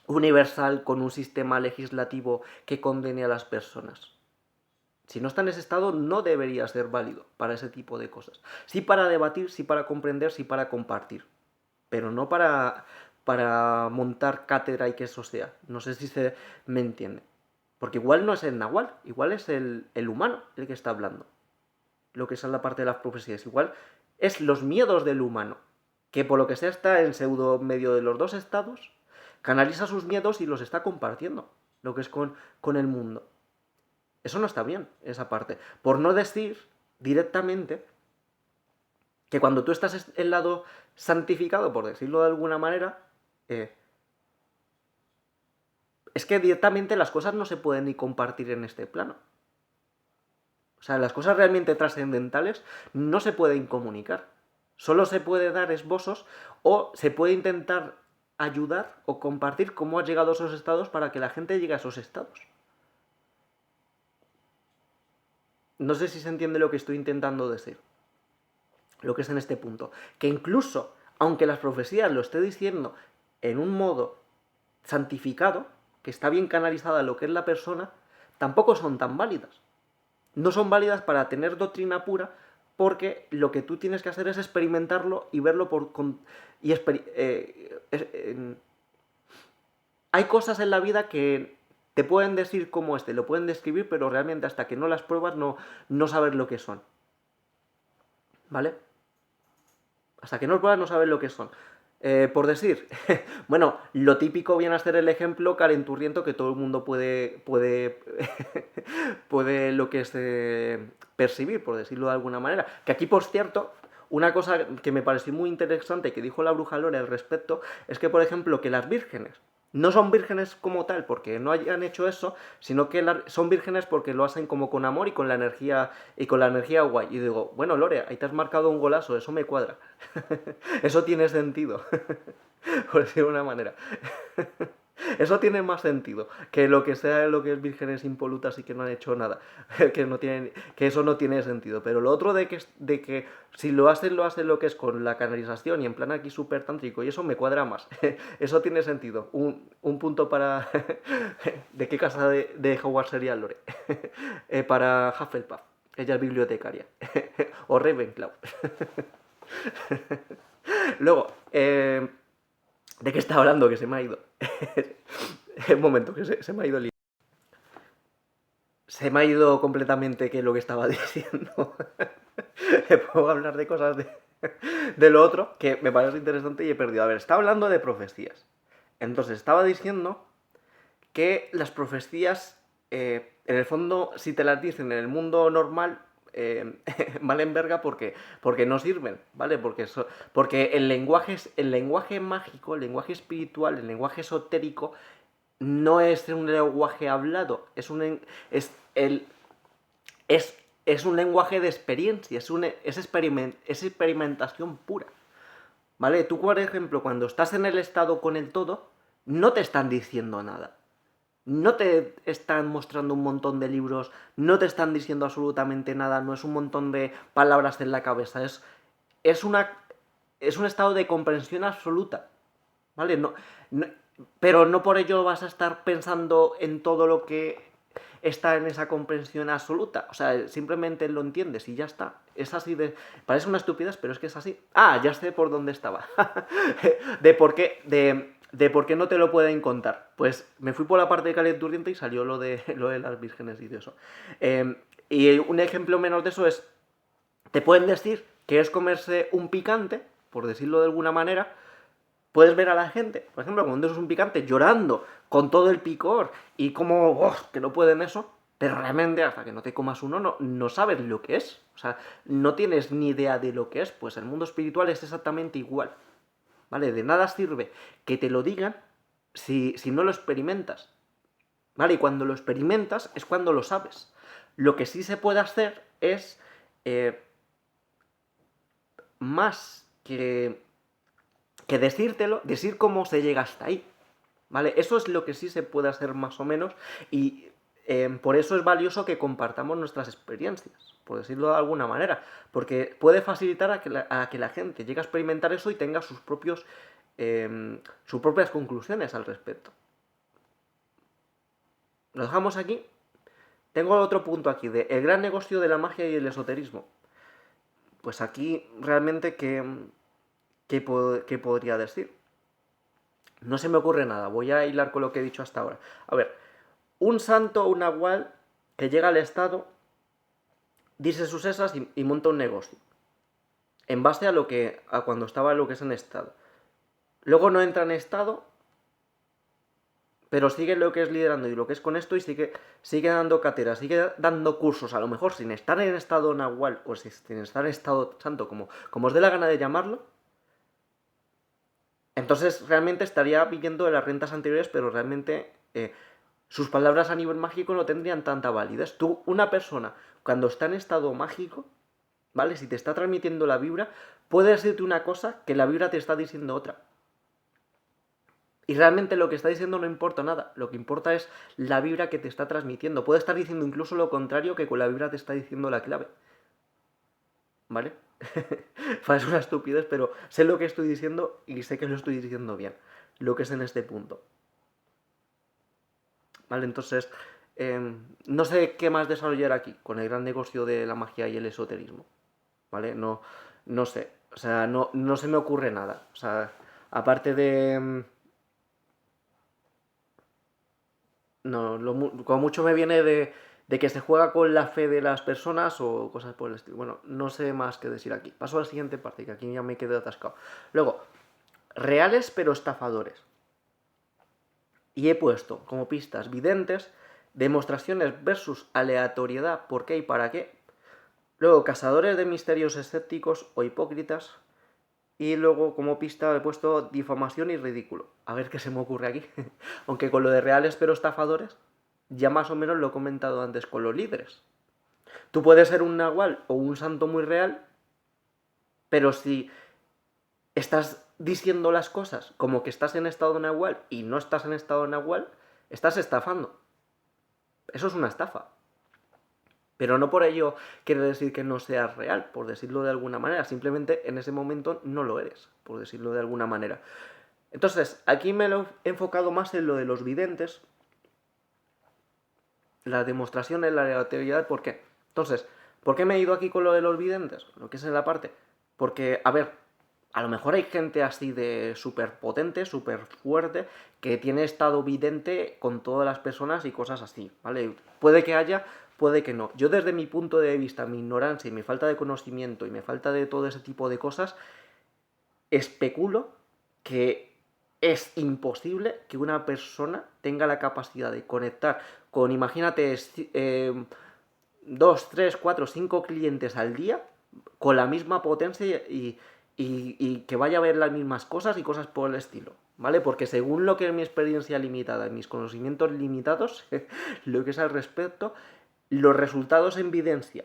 universal con un sistema legislativo que condene a las personas. Si no está en ese estado, no debería ser válido para ese tipo de cosas. Sí para debatir, sí para comprender, sí para compartir, pero no para montar cátedra y que eso sea. No sé si se me entiende. Porque igual no es el nahual, igual es el humano el que está hablando. Lo que es en la parte de las profecías. Igual es los miedos del humano que por lo que sea está en pseudo medio de los dos estados, canaliza sus miedos y los está compartiendo, lo que es con el mundo. Eso no está bien, esa parte. Por no decir directamente que cuando tú estás en el lado santificado, por decirlo de alguna manera, es que directamente las cosas no se pueden ni compartir en este plano. O sea, las cosas realmente trascendentales no se pueden comunicar. Solo se puede dar esbozos o se puede intentar ayudar o compartir cómo has llegado a esos estados para que la gente llegue a esos estados. No sé si se entiende lo que estoy intentando decir. Lo que es en este punto. Que incluso, aunque las profecías lo esté diciendo en un modo santificado, que está bien canalizada lo que es la persona, tampoco son tan válidas. No son válidas para tener doctrina pura, porque lo que tú tienes que hacer es experimentarlo y verlo hay cosas en la vida que te pueden decir cómo lo pueden describir, pero realmente hasta que no las pruebas no sabes lo que son. ¿Vale? Hasta que no pruebas no sabes lo que son. Por decir, bueno, lo típico viene a ser el ejemplo calenturriento que todo el mundo puede lo que es percibir, por decirlo de alguna manera. Que aquí, por cierto, una cosa que me pareció muy interesante que dijo la bruja Lore al respecto es que, por ejemplo, que las vírgenes no son vírgenes como tal porque no hayan hecho eso, sino que son vírgenes porque lo hacen como con amor y con la energía guay. Y digo, bueno, Lore, ahí te has marcado un golazo, eso me cuadra. Eso tiene sentido, por decirlo de una manera. Eso tiene más sentido que lo que sea lo que es vírgenes impolutas y que no han hecho nada. Que eso no tiene sentido. Pero lo otro de que si lo hacen lo que es con la canalización y en plan aquí súper tántrico y eso me cuadra más. Eso tiene sentido. Un punto para... ¿De qué casa de Hogwarts sería Lore? Para Hufflepuff. Ella es bibliotecaria. O Ravenclaw. Luego, ¿de qué estaba hablando? Que se me ha ido. Un momento, que se me ha ido el... Se me ha ido completamente que lo que estaba diciendo. Puedo hablar de cosas de lo otro que me parece interesante y he perdido. A ver, estaba hablando de profecías. Entonces, estaba diciendo que las profecías, en el fondo, si te las dicen en el mundo normal, valen verga porque no sirven, ¿vale? Porque el lenguaje mágico, el lenguaje espiritual, el lenguaje esotérico, no es un lenguaje hablado, es un lenguaje de experiencia, es experimentación pura, ¿vale? Tú, por ejemplo, cuando estás en el estado con el todo, no te están diciendo nada. No te están mostrando un montón de libros, no te están diciendo absolutamente nada, no es un montón de palabras en la cabeza, es un estado de comprensión absoluta, ¿vale? Pero no por ello vas a estar pensando en todo lo que está en esa comprensión absoluta, o sea, simplemente lo entiendes y ya está, es así de... Parece una estupidez, pero es que es así. Ah, ya sé por dónde estaba. de por qué no te lo pueden contar. Pues me fui por la parte de calenturriente y salió lo de las vírgenes y de eso. Y un ejemplo menos de eso es, te pueden decir que es comerse un picante, por decirlo de alguna manera. Puedes ver a la gente, por ejemplo, cuando es un picante llorando con todo el picor y como que no pueden eso, pero realmente hasta que no te comas uno no sabes lo que es. O sea, no tienes ni idea de lo que es. Pues el mundo espiritual es exactamente igual. ¿Vale? De nada sirve que te lo digan si no lo experimentas. ¿Vale? Y cuando lo experimentas es cuando lo sabes. Lo que sí se puede hacer es más que decírtelo, decir cómo se llega hasta ahí. ¿Vale? Eso es lo que sí se puede hacer más o menos y por eso es valioso que compartamos nuestras experiencias, por decirlo de alguna manera, porque puede facilitar a que la gente llegue a experimentar eso y tenga sus propias conclusiones al respecto. Lo dejamos aquí. Tengo otro punto aquí, de el gran negocio de la magia y el esoterismo. Pues aquí realmente, ¿qué podría decir? No se me ocurre nada, voy a hilar con lo que he dicho hasta ahora. A ver, un santo o un nahual que llega al estado, dice sus esas y monta un negocio. en base a cuando estaba lo que es en estado. Luego no entra en estado, pero sigue lo que es liderando y lo que es con esto y sigue dando cátedra, sigue dando cursos, a lo mejor sin estar en estado nahual o sin estar en estado santo, como os dé la gana de llamarlo. Entonces realmente estaría viviendo de las rentas anteriores, pero realmente sus palabras a nivel mágico no tendrían tanta validez. Tú, una persona, cuando está en estado mágico, ¿vale? Si te está transmitiendo la vibra, puede decirte una cosa que la vibra te está diciendo otra. Y realmente lo que está diciendo no importa nada, lo que importa es la vibra que te está transmitiendo. Puede estar diciendo incluso lo contrario que con la vibra te está diciendo la clave. ¿Vale? Es una estupidez, pero sé lo que estoy diciendo y sé que lo estoy diciendo bien. Lo que es en este punto. ¿Vale? Entonces, no sé qué más desarrollar aquí con el gran negocio de la magia y el esoterismo. ¿Vale? No sé. O sea, no se me ocurre nada. O sea, aparte de... No, como mucho me viene de que se juega con la fe de las personas o cosas por el estilo. Bueno, no sé más que decir aquí. Paso a la siguiente parte, que aquí ya me quedé atascado. Luego, reales pero estafadores. Y he puesto como pistas videntes, demostraciones versus aleatoriedad, por qué y para qué. Luego, cazadores de misterios escépticos o hipócritas. Y luego, como pista, he puesto difamación y ridículo. A ver qué se me ocurre aquí. Aunque con lo de reales pero estafadores, ya más o menos lo he comentado antes con los líderes. Tú puedes ser un nahual o un santo muy real, pero si estás diciendo las cosas como que estás en estado nahual y no estás en estado nahual, estás estafando. Eso es una estafa. Pero no por ello quiere decir que no seas real, por decirlo de alguna manera. Simplemente en ese momento no lo eres, por decirlo de alguna manera. Entonces, aquí me lo he enfocado más en lo de los videntes, la demostración en la aleatoriedad, ¿por qué? Entonces, ¿por qué me he ido aquí con lo de los videntes? Lo que es en la parte. Porque, a ver, a lo mejor hay gente así de súper potente, súper fuerte, que tiene estado vidente con todas las personas y cosas así, ¿vale? Puede que haya, puede que no. Yo desde mi punto de vista, mi ignorancia y mi falta de conocimiento y mi falta de todo ese tipo de cosas, especulo que es imposible que una persona tenga la capacidad de conectar con, imagínate, 2, 3, 4, 5 clientes al día con la misma potencia y que vaya a ver las mismas cosas y cosas por el estilo. ¿Vale? Porque según lo que es mi experiencia limitada y mis conocimientos limitados, lo que es al respecto, los resultados en evidencia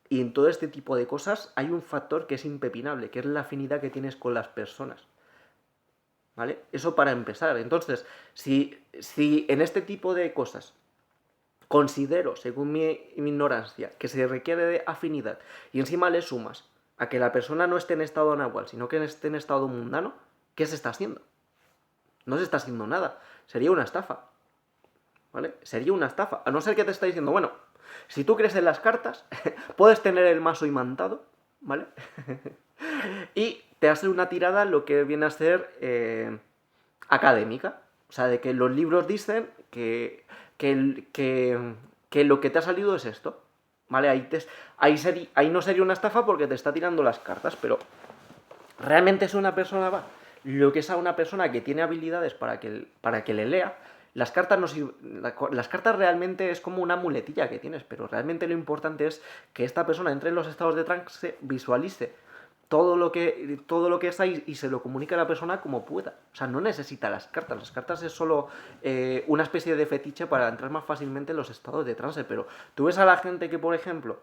y en todo este tipo de cosas hay un factor que es impepinable, que es la afinidad que tienes con las personas. ¿Vale? Eso para empezar. Entonces, si en este tipo de cosas considero, según mi ignorancia, que se requiere de afinidad y encima le sumas a que la persona no esté en estado nahual, sino que esté en estado mundano, ¿qué se está haciendo? No se está haciendo nada. Sería una estafa. ¿Vale? Sería una estafa. A no ser que te está diciendo, bueno, si tú crees en las cartas, puedes tener el mazo imantado, ¿vale? Y te hace una tirada lo que viene a ser académica. O sea, de que los libros dicen que lo que te ha salido es esto. ¿Vale? Ahí no sería una estafa porque te está tirando las cartas, pero realmente es una persona va. Lo que es a una persona que tiene habilidades para que le lea, las cartas, no las cartas realmente es como una muletilla que tienes, pero realmente lo importante es que esta persona entre en los estados de trance, visualice todo lo que es ahí y se lo comunica a la persona como pueda. O sea, no necesita las cartas es solo una especie de fetiche para entrar más fácilmente en los estados de trance, pero tú ves a la gente que, por ejemplo,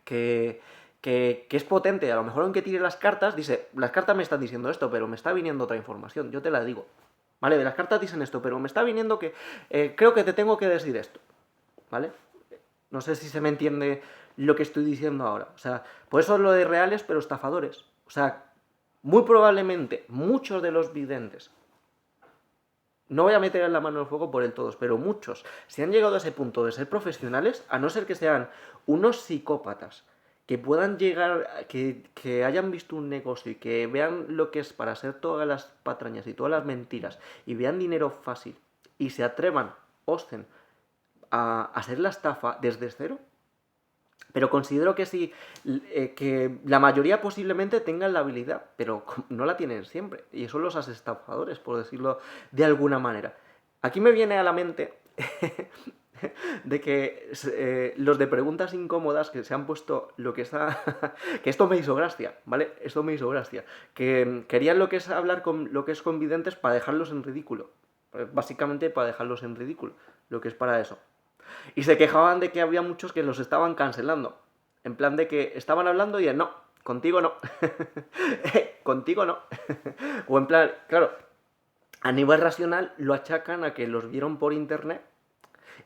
que, que es potente, a lo mejor aunque tire las cartas, dice, las cartas me están diciendo esto, pero me está viniendo otra información, yo te la digo. Vale, de las cartas dicen esto, pero me está viniendo que creo que te tengo que decir esto. ¿Vale? No sé si se me entiende lo que estoy diciendo ahora. O sea, por eso es lo de reales pero estafadores. O sea, muy probablemente muchos de los videntes, no voy a meter en la mano en el fuego por el todos, pero muchos, si han llegado a ese punto de ser profesionales, a no ser que sean unos psicópatas, que puedan llegar, que hayan visto un negocio y que vean lo que es para hacer todas las patrañas y todas las mentiras y vean dinero fácil y se atrevan, osten, a hacer la estafa desde cero, Pero considero que sí, que la mayoría posiblemente tengan la habilidad, pero no la tienen siempre. Y eso los estafadores, por decirlo de alguna manera. Aquí me viene a la mente de que los de preguntas incómodas que se han puesto lo que está... que esto me hizo gracia, ¿vale? Esto me hizo gracia. Que querían lo que es hablar con lo que es con videntes para dejarlos en ridículo. Básicamente para dejarlos en ridículo, lo que es para eso. Y se quejaban de que había muchos que los estaban cancelando. En plan de que estaban hablando y no, contigo no. Contigo no. O en plan, claro, a nivel racional lo achacan a que los vieron por internet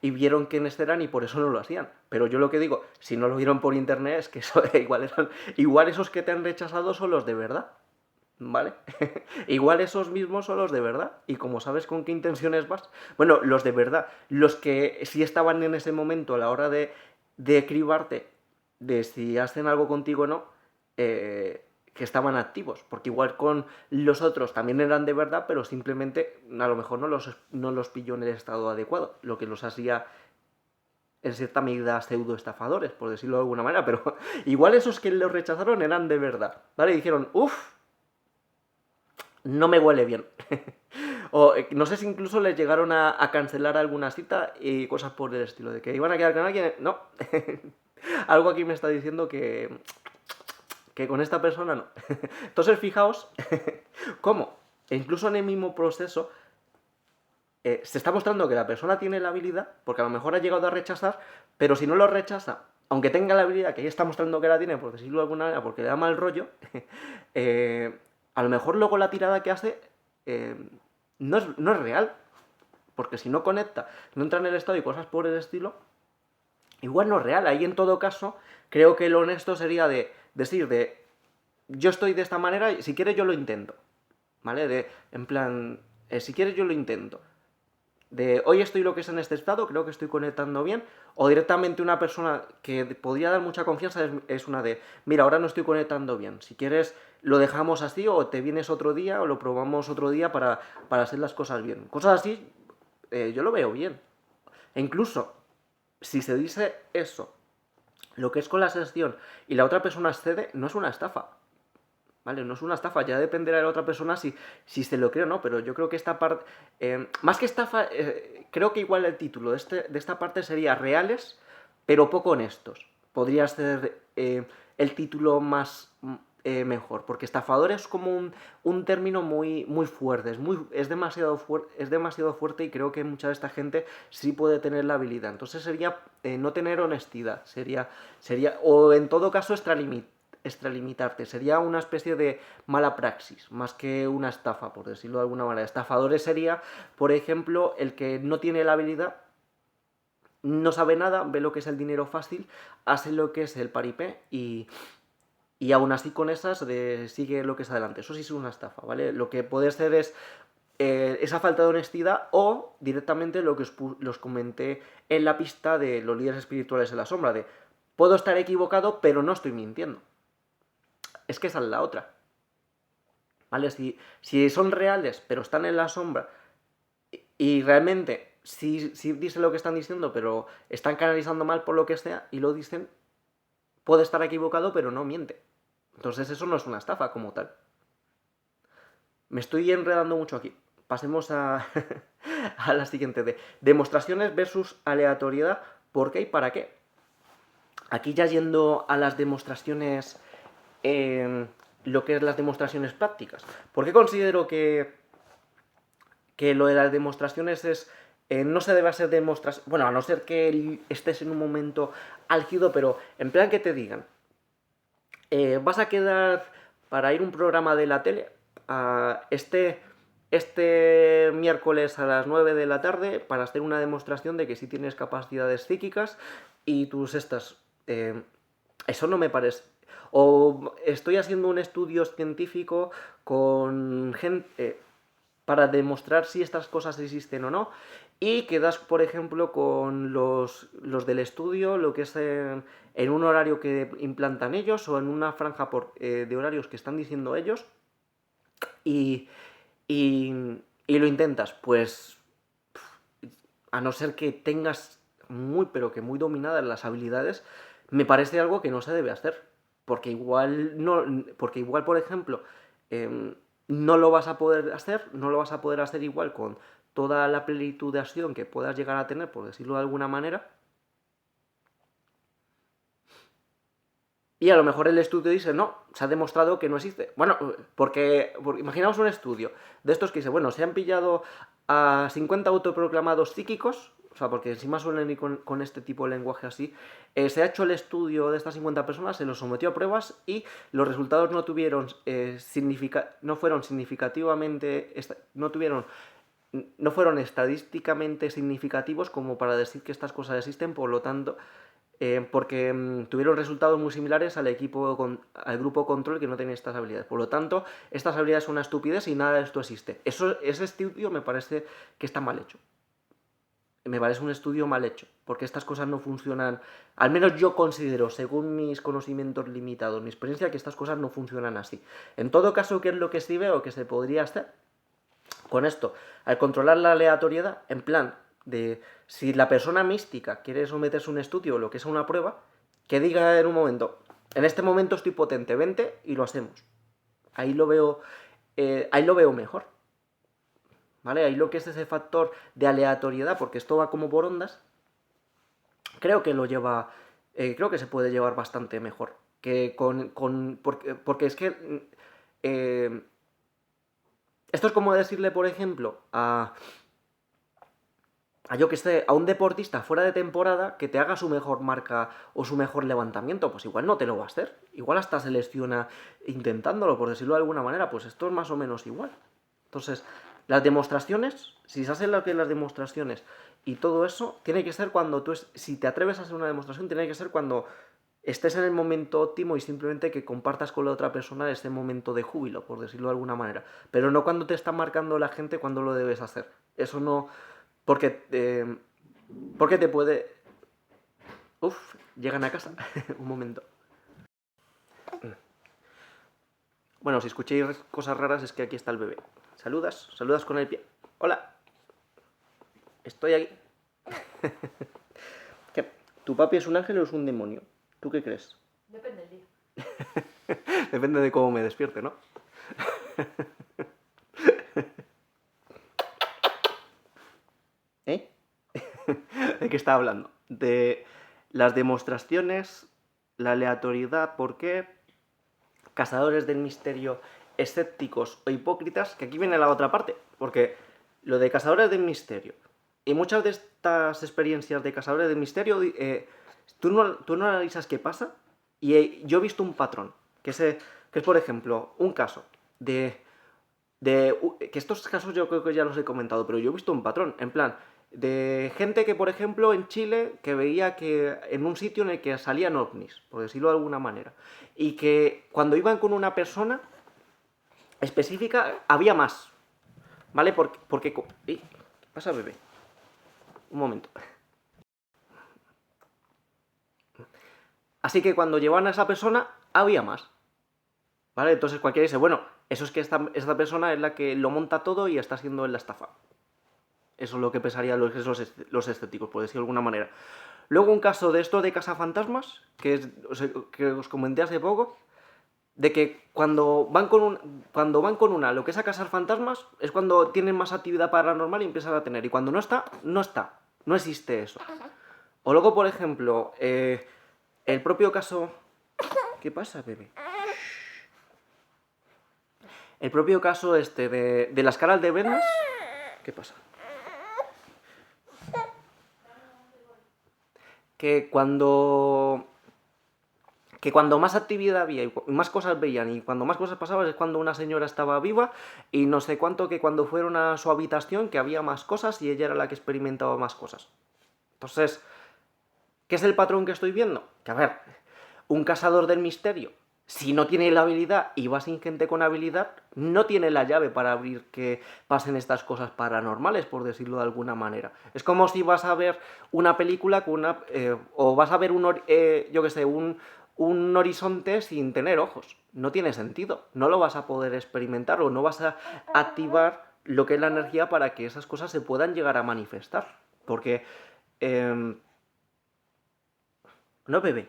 y vieron quiénes eran y por eso no lo hacían. Pero yo lo que digo, si no lo vieron por internet es que eso, igual esos que te han rechazado son los de verdad. ¿Vale? Igual esos mismos son los de verdad. Y como sabes con qué intenciones vas, bueno, los de verdad, los que sí estaban en ese momento a la hora de cribarte, de si hacen algo contigo o no, que estaban activos. Porque igual con los otros también eran de verdad, pero simplemente a lo mejor no los pilló en el estado adecuado, lo que los hacía en cierta medida pseudo estafadores, por decirlo de alguna manera, pero igual esos que los rechazaron eran de verdad, ¿vale? Y dijeron, uff, no me huele bien. O no sé si incluso les llegaron a cancelar alguna cita y cosas por el estilo, de que iban a quedar con alguien. No. Algo aquí me está diciendo que con esta persona no. Entonces fijaos cómo, incluso en el mismo proceso, se está mostrando que la persona tiene la habilidad, porque a lo mejor ha llegado a rechazar, pero si no lo rechaza, aunque tenga la habilidad que ella está mostrando que la tiene, por decirlo de alguna manera, porque le da mal rollo, a lo mejor luego la tirada que hace eh, no es real, porque si no conecta, no entra en el estado y cosas por el estilo, igual no es real. Ahí en todo caso, creo que lo honesto sería de decir yo estoy de esta manera y si quieres yo lo intento, ¿vale? En plan, si quieres yo lo intento. De hoy estoy lo que es en este estado, creo que estoy conectando bien, o directamente una persona que podría dar mucha confianza es una de, mira, ahora no estoy conectando bien, si quieres lo dejamos así o te vienes otro día o lo probamos otro día para hacer las cosas bien. Cosas así, yo lo veo bien. E incluso, si se dice eso, lo que es con la sesión y la otra persona accede, no es una estafa. ¿Vale? No es una estafa, ya dependerá de la otra persona si se lo cree o no, pero yo creo que esta parte, más que estafa, creo que igual el título de esta parte sería reales, pero poco honestos. Podría ser el título más mejor, porque estafador es como un término muy, muy fuerte, es demasiado fuerte y creo que mucha de esta gente sí puede tener la habilidad. Entonces sería no tener honestidad, o en todo caso extralimitarte. Sería una especie de mala praxis, más que una estafa, por decirlo de alguna manera. Estafadores sería, por ejemplo, el que no tiene la habilidad, no sabe nada, ve lo que es el dinero fácil, hace lo que es el paripé y aún así con esas sigue lo que es adelante. Eso sí es una estafa, ¿vale? Lo que puede ser es esa falta de honestidad o directamente lo que los comenté en la pista de los líderes espirituales en la sombra, de puedo estar equivocado, pero no estoy mintiendo. Es que esa es la otra. ¿Vale? Si son reales, pero están en la sombra, y realmente sí dicen lo que están diciendo, pero están canalizando mal por lo que sea, y lo dicen, puede estar equivocado, pero no miente. Entonces eso no es una estafa como tal. Me estoy enredando mucho aquí. Pasemos a, a la siguiente, de demostraciones versus aleatoriedad, ¿por qué y para qué? Aquí ya yendo a las demostraciones, lo que es las demostraciones prácticas. ¿Por qué considero que lo de las demostraciones no se debe hacer demostraciones, bueno, a no ser que estés en un momento álgido, pero en plan que te digan, vas a quedar para ir a un programa de la tele este miércoles a las 9 de la tarde para hacer una demostración de que sí tienes capacidades psíquicas y tus estas... eso no me parece... O estoy haciendo un estudio científico con gente para demostrar si estas cosas existen o no. Y quedas, por ejemplo, con los del estudio, lo que es en un horario que implantan ellos o en una franja de horarios que están diciendo ellos. Y, y lo intentas, pues a no ser que tengas muy, pero que muy dominadas las habilidades, me parece algo que no se debe hacer. Porque igual, no, porque igual por ejemplo, no lo vas a poder hacer, no lo vas a poder hacer igual con toda la plenitud de acción que puedas llegar a tener, por decirlo de alguna manera. Y a lo mejor el estudio dice, no, se ha demostrado que no existe. Bueno, porque imaginaos un estudio de estos que dice, bueno, se han pillado a 50 autoproclamados psíquicos, o sea, porque encima suelen ir con este tipo de lenguaje así, se ha hecho el estudio de estas 50 personas, se los sometió a pruebas y los resultados no tuvieron, no fueron significativamente, no fueron estadísticamente significativos como para decir que estas cosas existen, por lo tanto, porque tuvieron resultados muy similares al grupo control que no tenía estas habilidades. Por lo tanto, estas habilidades son una estupidez y nada de esto existe. Ese estudio me parece que está mal hecho. Me parece un estudio mal hecho, porque estas cosas no funcionan, al menos yo considero, según mis conocimientos limitados, mi experiencia, que estas cosas no funcionan así. En todo caso, ¿qué es lo que sí veo que se podría hacer con esto? Al controlar la aleatoriedad, en plan de si la persona mística quiere someterse a un estudio o lo que es una prueba, que diga en un momento, en este momento estoy potente, vente y lo hacemos. Ahí lo veo mejor. ¿Vale? Ahí lo que es ese factor de aleatoriedad, porque esto va como por ondas, creo que lo lleva, creo que se puede llevar bastante mejor. Que porque es que esto es como decirle, por ejemplo, yo que sé, a un deportista fuera de temporada que te haga su mejor marca o su mejor levantamiento, pues igual no te lo va a hacer. Igual hasta se lesiona intentándolo, por decirlo de alguna manera, pues esto es más o menos igual. Entonces, las demostraciones, si se hacen las demostraciones y todo eso, tiene que ser cuando si te atreves a hacer una demostración, tiene que ser cuando estés en el momento óptimo y simplemente que compartas con la otra persona ese momento de júbilo, por decirlo de alguna manera. Pero no cuando te está marcando la gente cuando lo debes hacer. Eso no... Porque, porque te puede... Uf, llegan a casa. Un momento. Bueno, si escucháis cosas raras es que aquí está el bebé. Saludas con el pie. Hola. Estoy aquí. ¿Qué? ¿Tu papi es un ángel o es un demonio? ¿Tú qué crees? Depende del día. Depende de cómo me despierte, ¿no? ¿Eh? ¿De qué está hablando? De las demostraciones, la aleatoriedad, ¿por qué? Cazadores del misterio, escépticos o hipócritas, que aquí viene la otra parte, porque lo de cazadores del misterio y muchas de estas experiencias de cazadores del misterio, tú no analizas qué pasa y yo he visto un patrón, que es por ejemplo un caso que estos casos yo creo que ya los he comentado, pero yo he visto un patrón, en plan, de gente que, por ejemplo, en Chile, que veía que en un sitio en el que salían ovnis, por decirlo de alguna manera, y que cuando iban con una persona específica había más, ¿vale? ¿Qué pasa, bebé? Un momento. Así que cuando llevaban a esa persona, había más, ¿vale? Entonces cualquiera dice, bueno, eso es que esta persona es la que lo monta todo y está haciendo la estafa. Eso es lo que pensarían los escépticos, por decirlo de alguna manera. Luego un caso de esto de cazafantasmas, que os comenté hace poco, de que cuando van con una lo que es a cazar fantasmas, es cuando tienen más actividad paranormal y empiezan a tener. Y cuando no está, no está. No existe eso. O luego, por ejemplo, el propio caso... ¿Qué pasa, bebé? El propio caso de las caras de venas... ¿Qué pasa? Que cuando más actividad había y más cosas veían y cuando más cosas pasaban es cuando una señora estaba viva y no sé cuánto que cuando fueron a su habitación que había más cosas y ella era la que experimentaba más cosas. Entonces, ¿qué es el patrón que estoy viendo? Que a ver, un cazador del misterio, si no tiene la habilidad y va sin gente con habilidad, no tiene la llave para abrir que pasen estas cosas paranormales, por decirlo de alguna manera. Es como si vas a ver una película con o vas a ver un horizonte sin tener ojos. No tiene sentido. No lo vas a poder experimentar o no vas a activar lo que es la energía para que esas cosas se puedan llegar a manifestar. Porque... no, bebé.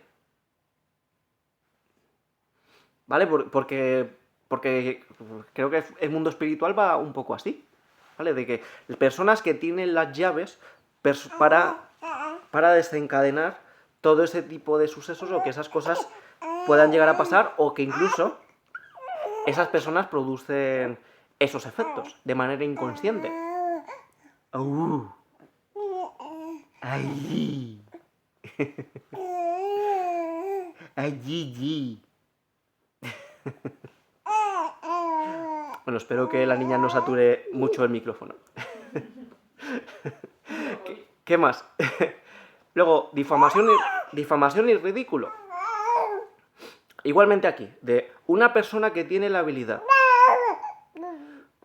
¿vale? Porque creo que el mundo espiritual va un poco así, ¿vale? De que personas que tienen las llaves para desencadenar todo ese tipo de sucesos o que esas cosas puedan llegar a pasar o que incluso esas personas producen esos efectos de manera inconsciente. ¡Ay! ¡Ay! Bueno, espero que la niña no sature mucho el micrófono. ¿Qué más? Luego, difamación y ridículo. Igualmente aquí, de una persona que tiene la habilidad,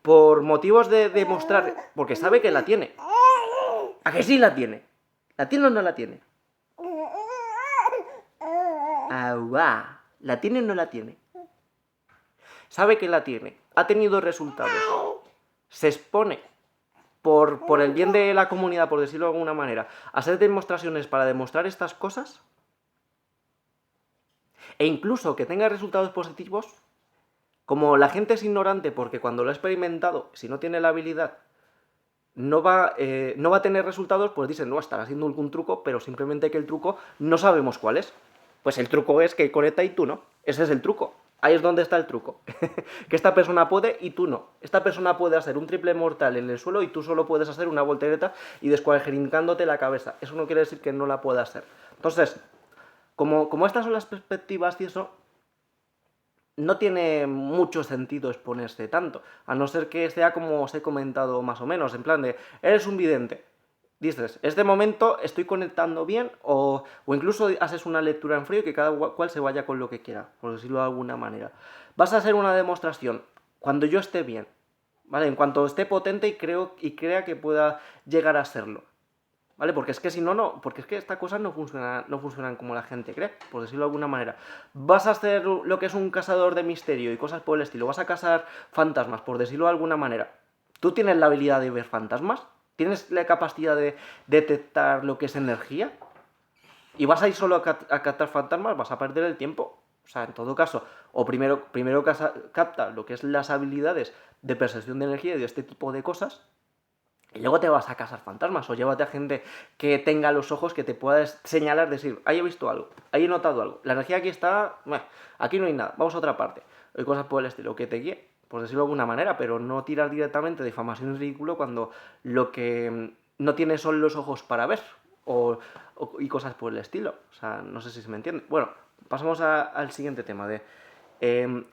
por motivos de demostrar, porque sabe que la tiene. ¿A que sí la tiene? ¿La tiene o no la tiene? ¡Aua! ¿La tiene o no la tiene? Sabe que la tiene, ha tenido resultados, se expone por el bien de la comunidad, por decirlo de alguna manera, a hacer demostraciones para demostrar estas cosas, e incluso que tenga resultados positivos, como la gente es ignorante porque cuando lo ha experimentado, si no tiene la habilidad, no va a tener resultados, pues dicen, no, estará haciendo algún truco, pero simplemente que el truco no sabemos cuál es. Pues el truco es que conecta y tú no. Ese es el truco. Ahí es donde está el truco. Que esta persona puede y tú no. Esta persona puede hacer un triple mortal en el suelo y tú solo puedes hacer una voltereta y descuajeringándote la cabeza. Eso no quiere decir que no la pueda hacer. Entonces, como estas son las perspectivas y eso, no tiene mucho sentido exponerse tanto, a no ser que sea como os he comentado más o menos, en plan de, eres un vidente, dices, este momento estoy conectando bien, o incluso haces una lectura en frío y que cada cual se vaya con lo que quiera, por decirlo de alguna manera. Vas a hacer una demostración cuando yo esté bien, ¿vale? En cuanto esté potente y crea que pueda llegar a serlo. ¿Vale? Porque es que si no, no. Porque es que estas cosas no funcionan como la gente cree, por decirlo de alguna manera. Vas a hacer lo que es un cazador de misterio y cosas por el estilo. Vas a cazar fantasmas, por decirlo de alguna manera. ¿Tú tienes la habilidad de ver fantasmas? ¿Tienes la capacidad de detectar lo que es energía? ¿Y vas a ir solo a captar fantasmas? Vas a perder el tiempo. O sea, en todo caso, o primero capta lo que es las habilidades de percepción de energía y de este tipo de cosas, y luego te vas a cazar fantasmas o llévate a gente que tenga los ojos que te pueda señalar, decir, ahí he visto algo, ahí he notado algo, la energía aquí está, aquí no hay nada, vamos a otra parte. Hay cosas por el estilo, que te guíe, por decirlo de alguna manera, pero no tirar directamente de difamación y ridículo cuando lo que no tienes son los ojos para ver y cosas por el estilo. O sea, no sé si se me entiende. Bueno, pasamos al siguiente tema de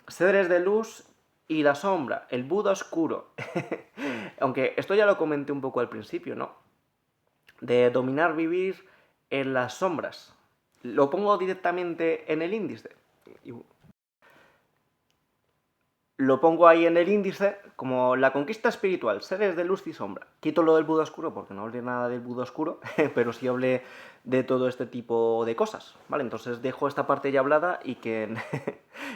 seres de luz y la sombra, el Buda oscuro. Aunque esto ya lo comenté un poco al principio, ¿no? De dominar, vivir en las sombras. Lo pongo directamente en el índice. Lo pongo ahí en el índice como la conquista espiritual, seres de luz y sombra. Quito lo del Buda oscuro porque no hablé nada del Buda oscuro, pero sí hablé de todo este tipo de cosas, ¿vale? Entonces dejo esta parte ya hablada y quien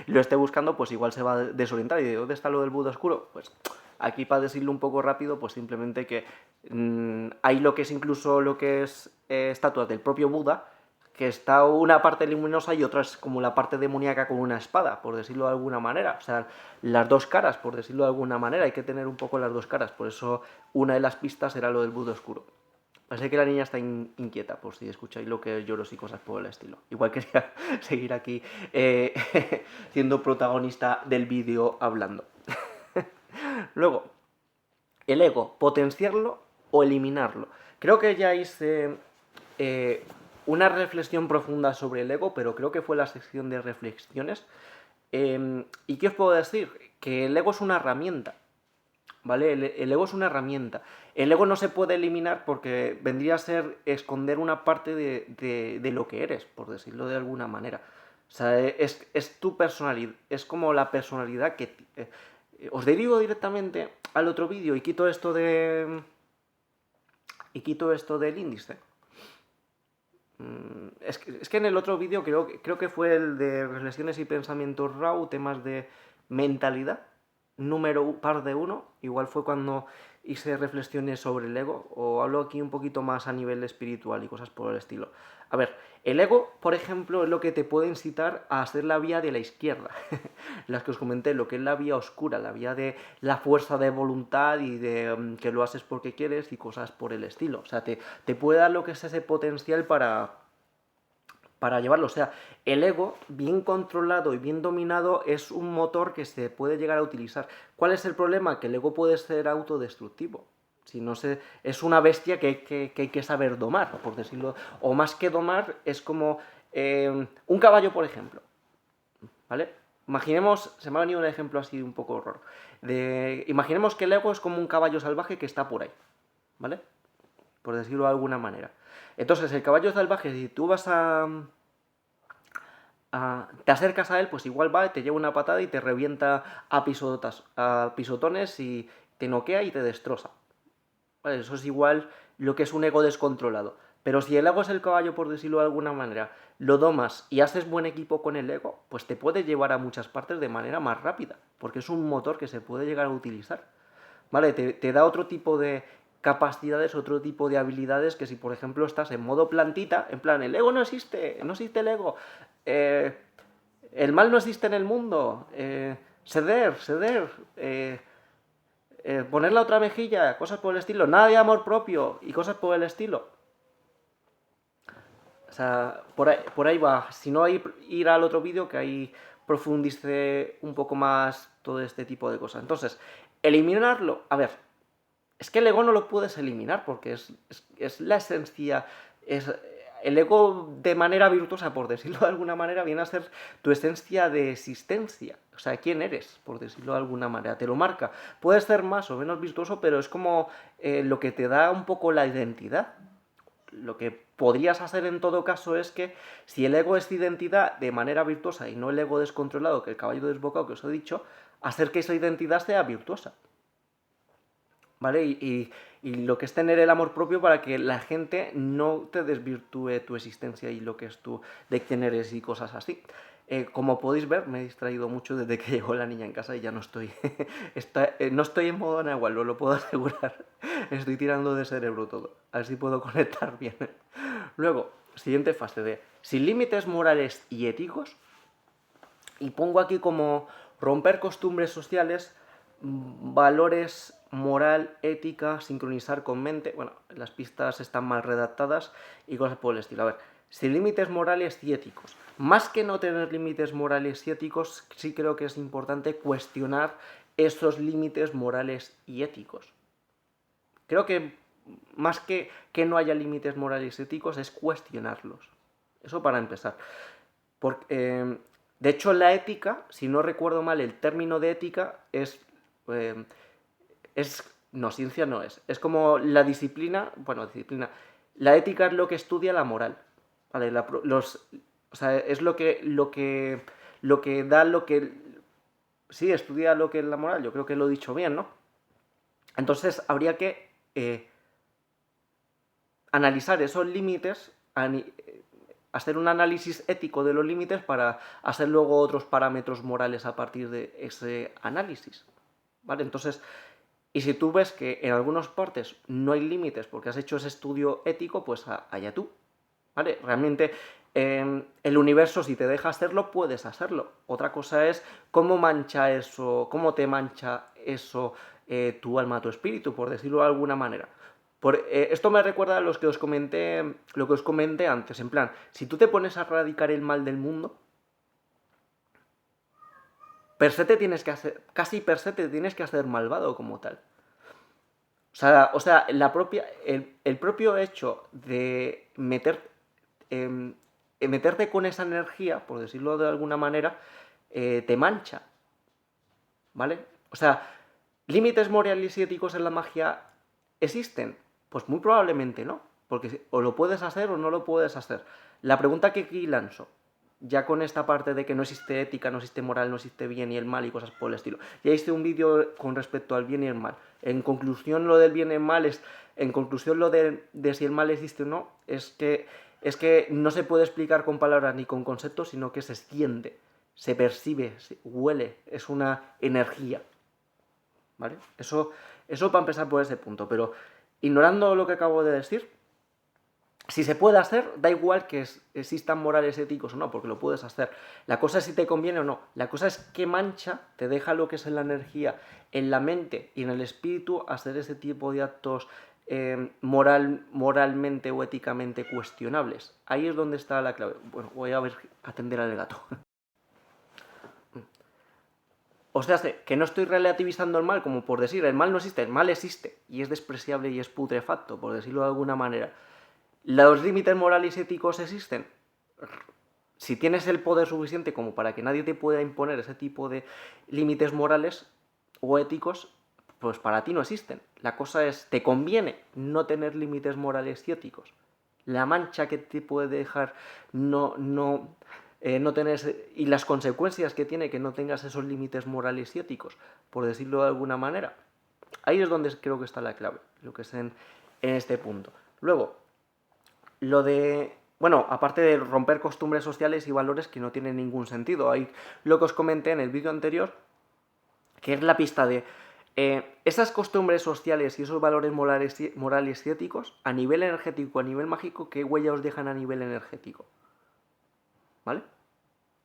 lo esté buscando pues igual se va a desorientar y de ¿dónde está lo del Buda oscuro? Pues aquí para decirlo un poco rápido, pues simplemente que hay lo que es incluso lo que es estatuas del propio Buda, que está una parte luminosa y otra es como la parte demoníaca con una espada, por decirlo de alguna manera. O sea, las dos caras, por decirlo de alguna manera. Hay que tener un poco las dos caras. Por eso una de las pistas era lo del Buda oscuro. Parece que la niña está inquieta, por si escucháis lo que lloros y cosas por el estilo. Igual quería seguir aquí siendo protagonista del vídeo hablando. Luego, el ego, potenciarlo o eliminarlo. Creo que ya hice una reflexión profunda sobre el ego, pero creo que fue la sección de reflexiones. ¿Y qué os puedo decir? Que el ego es una herramienta, ¿vale? El ego es una herramienta. El ego no se puede eliminar porque vendría a ser esconder una parte de lo que eres, por decirlo de alguna manera. O sea, es tu personalidad, es como la personalidad que... os derivo directamente al otro vídeo y quito esto del índice. Es que en el otro vídeo creo que fue el de reflexiones y pensamientos raw, temas de mentalidad. número par de uno, igual fue cuando hice reflexiones sobre el ego, o hablo aquí un poquito más a nivel espiritual y cosas por el estilo. A ver, el ego, por ejemplo, es lo que te puede incitar a hacer la vía de la izquierda, las que os comenté, lo que es la vía oscura, la vía de la fuerza de voluntad y de que lo haces porque quieres y cosas por el estilo. O sea, te puede dar lo que es ese potencial para llevarlo. O sea, el ego, bien controlado y bien dominado, es un motor que se puede llegar a utilizar. ¿Cuál es el problema? Que el ego puede ser autodestructivo. Si no se, es una bestia que hay que saber domar, por decirlo. O más que domar, es como un caballo, por ejemplo. ¿Vale? Imaginemos, se me ha venido un ejemplo así un poco horror. Imaginemos que el ego es como un caballo salvaje que está por ahí. ¿Vale? Por decirlo de alguna manera. Entonces, el caballo salvaje, si tú vas te acercas a él, pues igual va, te lleva una patada y te revienta a pisotones y te noquea y te destroza. Vale, eso es igual lo que es un ego descontrolado. Pero si el ego es el caballo, por decirlo de alguna manera, lo domas y haces buen equipo con el ego, pues te puede llevar a muchas partes de manera más rápida, porque es un motor que se puede llegar a utilizar. ¿Vale? Te da otro tipo de capacidades, otro tipo de habilidades que si, por ejemplo, estás en modo plantita, en plan, el ego no existe, no existe el ego, eh, el mal no existe en el mundo, ceder, poner la otra mejilla, cosas por el estilo, nada de amor propio y cosas por el estilo. O sea, por ahí va. Si no, ir al otro vídeo que ahí profundice un poco más todo este tipo de cosas. Entonces, eliminarlo. A ver, es que el ego no lo puedes eliminar porque es la esencia. El ego de manera virtuosa, por decirlo de alguna manera, viene a ser tu esencia de existencia. O sea, quién eres, por decirlo de alguna manera. Te lo marca. Puedes ser más o menos virtuoso, pero es como lo que te da un poco la identidad. Lo que podrías hacer en todo caso es que si el ego es identidad de manera virtuosa y no el ego descontrolado, que el caballo desbocado que os he dicho, hacer que esa identidad sea virtuosa. ¿Vale? Y lo que es tener el amor propio para que la gente no te desvirtúe tu existencia y lo que es tú de quién eres y cosas así. Como podéis ver, me he distraído mucho desde que llegó la niña en casa y ya no estoy, no estoy en modo Nahual, lo puedo asegurar. Estoy tirando de cerebro todo. A ver si puedo conectar bien. Luego, siguiente fase de sin límites morales y éticos. Y pongo aquí como romper costumbres sociales, valores, moral, ética, sincronizar con mente. Bueno, las pistas están mal redactadas y cosas por el estilo. A ver, sin límites morales y éticos. Más que no tener límites morales y éticos, sí creo que es importante cuestionar esos límites morales y éticos. Creo que más que no haya límites morales y éticos es cuestionarlos. Eso para empezar. Porque, de hecho, la ética, si no recuerdo mal, el término de ética eh, no, ciencia no es. Es como la disciplina, bueno, disciplina. La ética es lo que estudia la moral. ¿Vale? O sea, es lo que da lo que. Sí, estudia lo que es la moral. Yo creo que lo he dicho bien, ¿no? Entonces habría que analizar esos límites, hacer un análisis ético de los límites para hacer luego otros parámetros morales a partir de ese análisis. ¿Vale? Entonces, y si tú ves que en algunas partes no hay límites porque has hecho ese estudio ético, pues allá tú. ¿Vale? Realmente el universo, si te deja hacerlo, puedes hacerlo. Otra cosa es cómo mancha eso, cómo te mancha eso tu alma, tu espíritu, por decirlo de alguna manera. Esto me recuerda a lo que os comenté antes, en plan, si tú te pones a erradicar el mal del mundo, casi per se te tienes que hacer malvado como tal. O sea el propio hecho de meterte con esa energía, por decirlo de alguna manera, te mancha, ¿vale? O sea, límites morales y éticos en la magia existen. Pues muy probablemente no, porque o lo puedes hacer o no lo puedes hacer. La pregunta que aquí lanzo, ya con esta parte de que no existe ética, no existe moral, no existe bien y el mal y cosas por el estilo. Ya hice un vídeo con respecto al bien y el mal. En conclusión, lo del bien y el mal es... En conclusión, lo de si el mal existe o no, es que no se puede explicar con palabras ni con conceptos, sino que se siente, se percibe, se huele, es una energía. ¿vale? Eso para empezar por ese punto, pero ignorando lo que acabo de decir, si se puede hacer, da igual que existan morales éticos o no, porque lo puedes hacer. La cosa es si te conviene o no. La cosa es qué mancha te deja lo que es en la energía, en la mente y en el espíritu hacer ese tipo de actos moralmente o éticamente cuestionables. Ahí es donde está la clave. Bueno, voy a atender al gato. O sea, que no estoy relativizando el mal como por decir, el mal no existe, el mal existe y es despreciable y es putrefacto, por decirlo de alguna manera. ¿Los límites morales y éticos existen? Si tienes el poder suficiente como para que nadie te pueda imponer ese tipo de límites morales o éticos, pues para ti no existen. La cosa es, ¿te conviene no tener límites morales y éticos? La mancha que te puede dejar no tener y las consecuencias que tiene que no tengas esos límites morales y éticos, por decirlo de alguna manera. Ahí es donde creo que está la clave, lo que es en este punto. Luego, lo de, bueno, aparte de romper costumbres sociales y valores que no tienen ningún sentido. Hay lo que os comenté en el vídeo anterior, que es la pista de esas costumbres sociales y esos valores morales y éticos, a nivel energético, a nivel mágico, ¿qué huella os dejan a nivel energético? ¿Vale?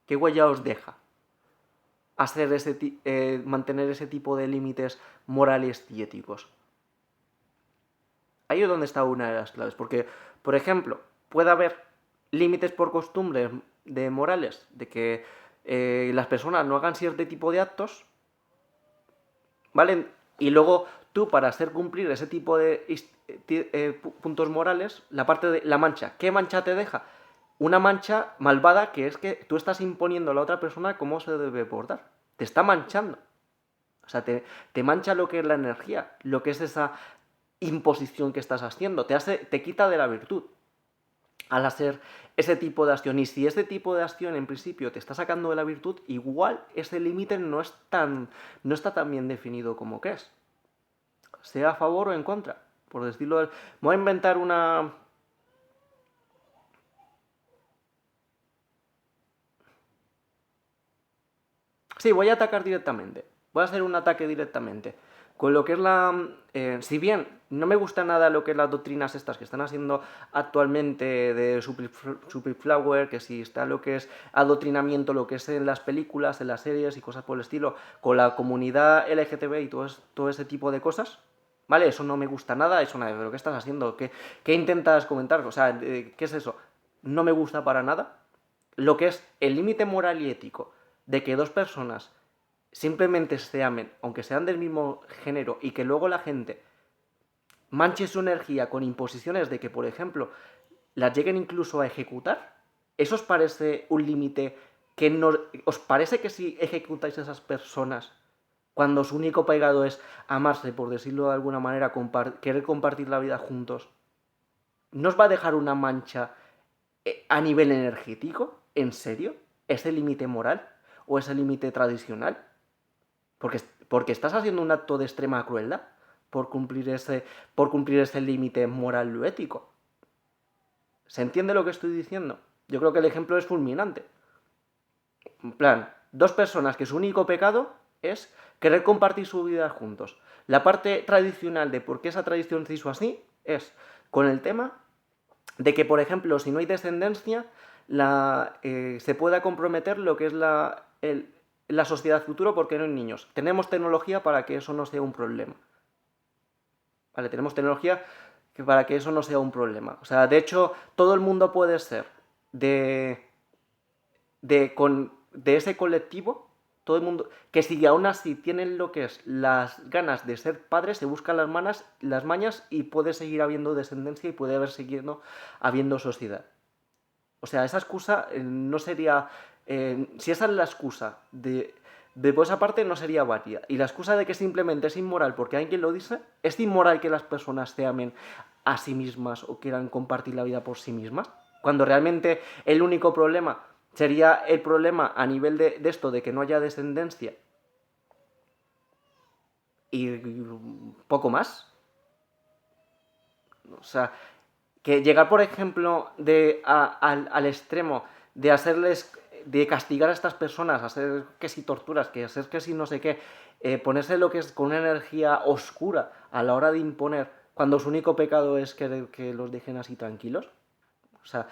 ¿Qué huella os deja hacer mantener ese tipo de límites morales y éticos? Ahí es donde está una de las claves, porque, por ejemplo, puede haber límites por costumbres de morales, de que las personas no hagan cierto tipo de actos, ¿vale? Y luego tú, para hacer cumplir ese tipo de puntos morales, la parte de la mancha, ¿qué mancha te deja? Una mancha malvada, que es que tú estás imponiendo a la otra persona cómo se debe portar. Te está manchando. O sea, te mancha lo que es la energía, lo que es esa imposición que estás haciendo, te quita de la virtud al hacer ese tipo de acción. Y si ese tipo de acción en principio te está sacando de la virtud, igual ese límite no está tan bien definido como que es. Sea a favor o en contra. Por decirlo. Voy a inventar una. Sí, voy a atacar directamente. Voy a hacer un ataque directamente. Con lo que es la... si bien no me gusta nada lo que es las doctrinas estas que están haciendo actualmente de Superflower, que si está lo que es adoctrinamiento, lo que es en las películas, en las series y cosas por el estilo, con la comunidad LGTB y todo ese tipo de cosas, ¿vale? Eso no me gusta nada, eso nada, pero ¿qué estás haciendo? ¿Qué intentas comentar? O sea, ¿qué es eso? No me gusta para nada. Lo que es el límite moral y ético de que dos personas simplemente se amen, aunque sean del mismo género, y que luego la gente manche su energía con imposiciones de que, por ejemplo, las lleguen incluso a ejecutar, ¿eso os parece un límite que no... ¿Os parece que si ejecutáis a esas personas, cuando su único pecado es amarse, por decirlo de alguna manera, querer compartir la vida juntos, ¿no os va a dejar una mancha a nivel energético? ¿En serio? ¿Ese límite moral? ¿O ese límite tradicional? Porque estás haciendo un acto de extrema crueldad por cumplir ese límite moral o ético. ¿Se entiende lo que estoy diciendo? Yo creo que el ejemplo es fulminante. En plan, dos personas que su único pecado es querer compartir su vida juntos. La parte tradicional de por qué esa tradición se hizo así es con el tema de que, por ejemplo, si no hay descendencia, se pueda comprometer lo que es la sociedad futuro porque no hay niños. Tenemos tecnología para que eso no sea un problema. ¿Vale? Tenemos tecnología para que eso no sea un problema. O sea, de hecho, todo el mundo puede ser de ese colectivo, todo el mundo, que si aún así tienen lo que es las ganas de ser padres, se buscan las mañas y puede seguir habiendo descendencia y puede haber seguido habiendo sociedad. O sea, esa excusa no sería... si esa es la excusa por esa parte no sería válida. Y la excusa de que simplemente es inmoral porque alguien lo dice, es inmoral que las personas se amen a sí mismas o quieran compartir la vida por sí mismas. Cuando realmente el único problema sería el problema a nivel de esto, de que no haya descendencia. Y poco más. O sea, que llegar, por ejemplo, al extremo de hacerles de castigar a estas personas, hacer que si torturas, que hacer que si no sé qué, ponerse lo que es con una energía oscura a la hora de imponer, cuando su único pecado es que los dejen así tranquilos. O sea,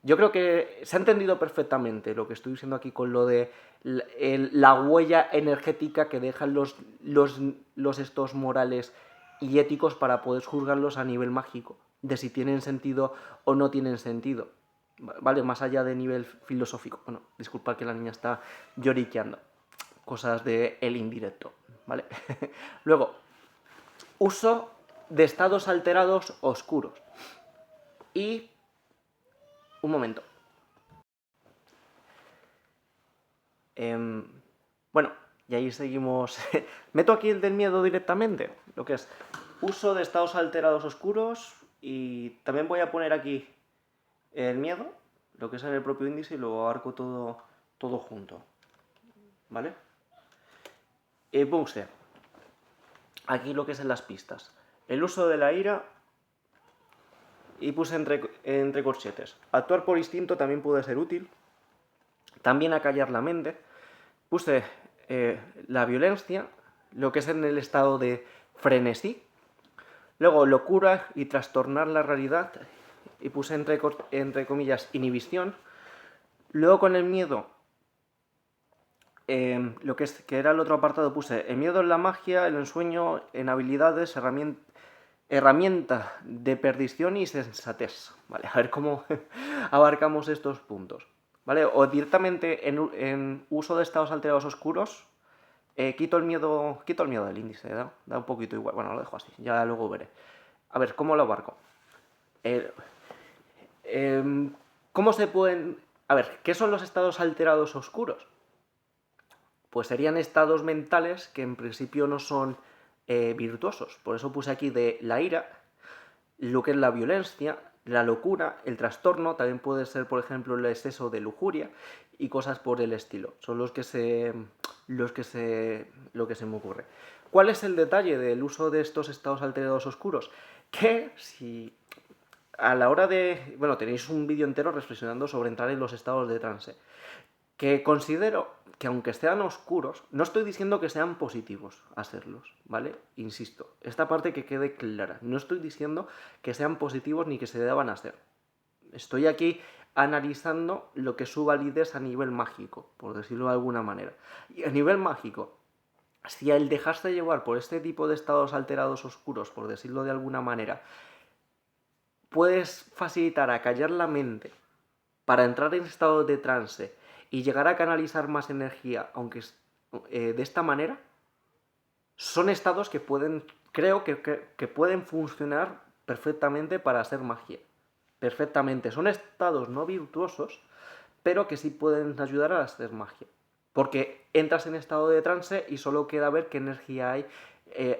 yo creo que se ha entendido perfectamente lo que estoy diciendo aquí con lo de la huella energética que dejan los estos morales y éticos para poder juzgarlos a nivel mágico, de si tienen sentido o no tienen sentido. Vale, más allá de nivel filosófico. Bueno, disculpa que la niña está lloriqueando. Cosas de el indirecto, ¿vale? Luego, uso de estados alterados oscuros. Y un momento. Bueno, y ahí seguimos. Meto aquí el del miedo directamente, lo que es uso de estados alterados oscuros, y también voy a poner aquí el miedo, lo que es en el propio índice, y luego abarco todo junto, ¿vale? Puse aquí lo que es en las pistas. El uso de la ira, y puse entre corchetes. Actuar por instinto también puede ser útil. También acallar la mente. Puse la violencia, lo que es en el estado de frenesí. Luego, locura y trastornar la realidad. Y puse entre comillas inhibición. Luego, con el miedo, que era el otro apartado, puse el miedo en la magia, el ensueño, en habilidades, herramienta de perdición y sensatez. Vale, a ver cómo abarcamos estos puntos. ¿Vale? O directamente en uso de estados alterados oscuros, quito el miedo del índice, da un poquito igual. Bueno, lo dejo así, ya luego veré. A ver, ¿cómo lo abarco? ¿Cómo se pueden...? A ver, ¿qué son los estados alterados oscuros? Pues serían estados mentales que en principio no son virtuosos. Por eso puse aquí de la ira, lo que es la violencia, la locura, el trastorno, también puede ser, por ejemplo, el exceso de lujuria y cosas por el estilo. Son lo que se me ocurre. ¿Cuál es el detalle del uso de estos estados alterados oscuros? Que si a la hora de... Bueno, tenéis un vídeo entero reflexionando sobre entrar en los estados de trance. Que considero que aunque sean oscuros, no estoy diciendo que sean positivos hacerlos, ¿vale? Insisto, esta parte que quede clara. No estoy diciendo que sean positivos ni que se deban hacer. Estoy aquí analizando lo que es su validez a nivel mágico, por decirlo de alguna manera. Y a nivel mágico, si al dejarse llevar por este tipo de estados alterados oscuros, por decirlo de alguna manera, puedes facilitar a callar la mente para entrar en estado de trance y llegar a canalizar más energía, aunque de esta manera, son estados que creo que pueden funcionar perfectamente para hacer magia. Perfectamente. Son estados no virtuosos, pero que sí pueden ayudar a hacer magia. Porque entras en estado de trance y solo queda ver qué energía hay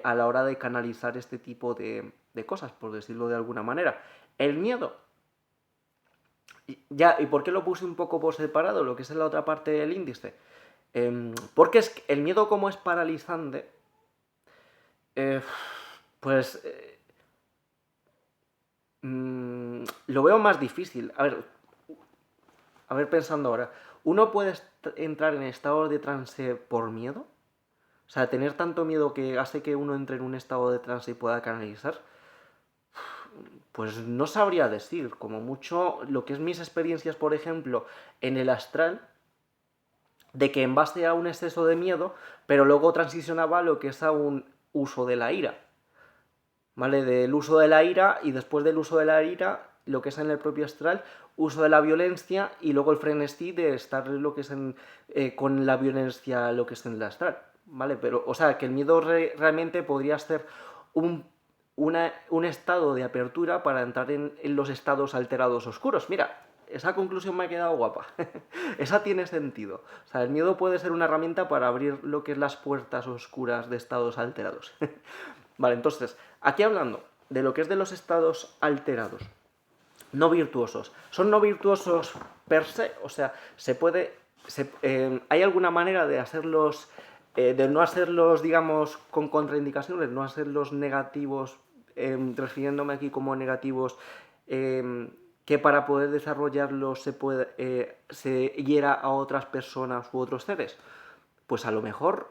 a la hora de canalizar este tipo de cosas, por decirlo de alguna manera. El miedo. Ya, ¿y por qué lo puse un poco por separado, lo que es en la otra parte del índice? Porque es que el miedo, como es paralizante, pues lo veo más difícil. A ver, pensando ahora, ¿uno puede entrar en estado de trance por miedo? O sea, tener tanto miedo que hace que uno entre en un estado de trance y pueda canalizar. Pues no sabría decir, como mucho lo que es mis experiencias, por ejemplo, en el astral, de que en base a un exceso de miedo, pero luego transicionaba a lo que es a un uso de la ira, ¿vale? Del uso de la ira, y después del uso de la ira, lo que es en el propio astral, uso de la violencia, y luego el frenesí de estar lo que es con la violencia, lo que es en el astral, ¿vale? Pero, o sea, que el miedo realmente podría ser un estado de apertura para entrar en los estados alterados oscuros. Mira, esa conclusión me ha quedado guapa. Esa tiene sentido. O sea, el miedo puede ser una herramienta para abrir lo que es las puertas oscuras de estados alterados. Vale, entonces, aquí hablando de lo que es de los estados alterados, no virtuosos. ¿Son no virtuosos per se? O sea, ¿hay alguna manera de hacerlos, de no hacerlos, digamos, con contraindicaciones, no hacerlos negativos, refiriéndome aquí como negativos, que para poder desarrollarlo se hiera a otras personas u otros seres? Pues a lo mejor,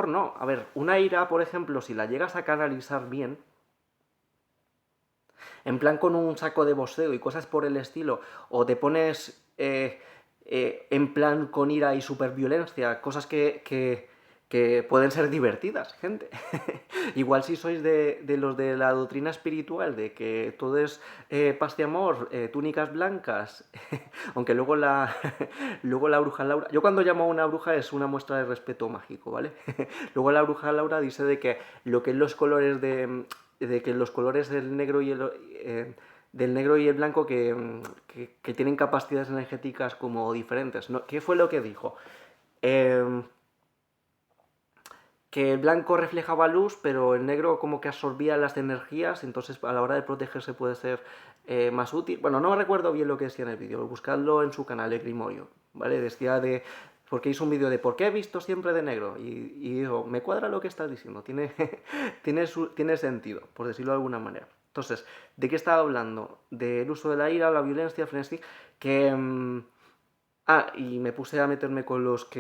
no. A ver, una ira, por ejemplo, si la llegas a canalizar bien, en plan con un saco de boxeo y cosas por el estilo, o te pones en plan con ira y superviolencia, cosas que pueden ser divertidas, gente. Igual si sois de los de la doctrina espiritual, de que todo es paz y amor, túnicas blancas, aunque luego luego la bruja Laura... Yo cuando llamo a una bruja es una muestra de respeto mágico, ¿vale? Luego la bruja Laura dice de que lo que es los colores de que los colores del negro y el blanco que tienen capacidades energéticas como diferentes, ¿no? ¿Qué fue lo que dijo? Que el blanco reflejaba luz, pero el negro como que absorbía las energías, entonces a la hora de protegerse puede ser más útil. Bueno, no recuerdo bien lo que decía en el vídeo, buscadlo en su canal de Grimorio, ¿vale? Decía porque hizo un vídeo de ¿por qué he visto siempre de negro? Y digo, me cuadra lo que estás diciendo, tiene sentido, por decirlo de alguna manera. Entonces, ¿de qué estaba hablando? Del uso de la ira, la violencia, el frenesí, que... y me puse a meterme con los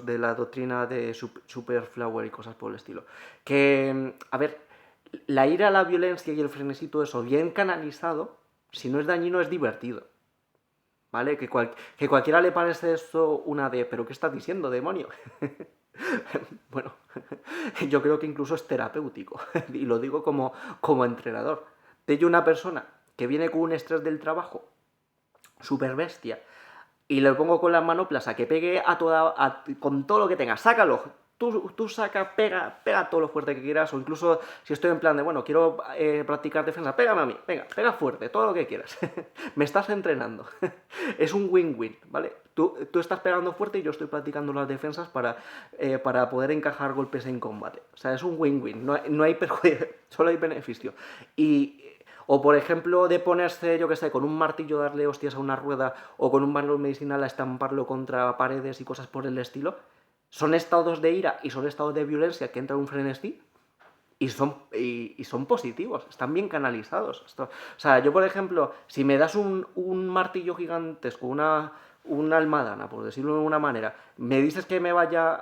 de la doctrina de Superflower y cosas por el estilo. Que, a ver, la ira, la violencia y el frenesí, todo eso bien canalizado, si no es dañino, es divertido. ¿Vale? Que cualquiera le parece esto una de, ¿pero qué estás diciendo, demonio? Bueno, yo creo que incluso es terapéutico, y lo digo como entrenador. De hecho, una persona que viene con un estrés del trabajo, super bestia, y le pongo con las manoplas a que pegue con todo lo que tenga, sácalo. Tú saca, pega todo lo fuerte que quieras, o incluso si estoy en plan de, bueno, quiero practicar defensa, pégame a mí, venga, pega fuerte, todo lo que quieras. Me estás entrenando. Es un win-win, ¿vale? Tú estás pegando fuerte y yo estoy practicando las defensas para poder encajar golpes en combate. O sea, es un win-win, no hay perjuicio, solo hay beneficio. O por ejemplo, de ponerse, yo que sé, con un martillo darle hostias a una rueda, o con un balón medicinal a estamparlo contra paredes y cosas por el estilo. Son estados de ira y son estados de violencia que entra un frenesí y son positivos, están bien canalizados. O sea, yo por ejemplo, si me das un martillo gigantesco, una almadana, por decirlo de alguna manera, me dices que me vaya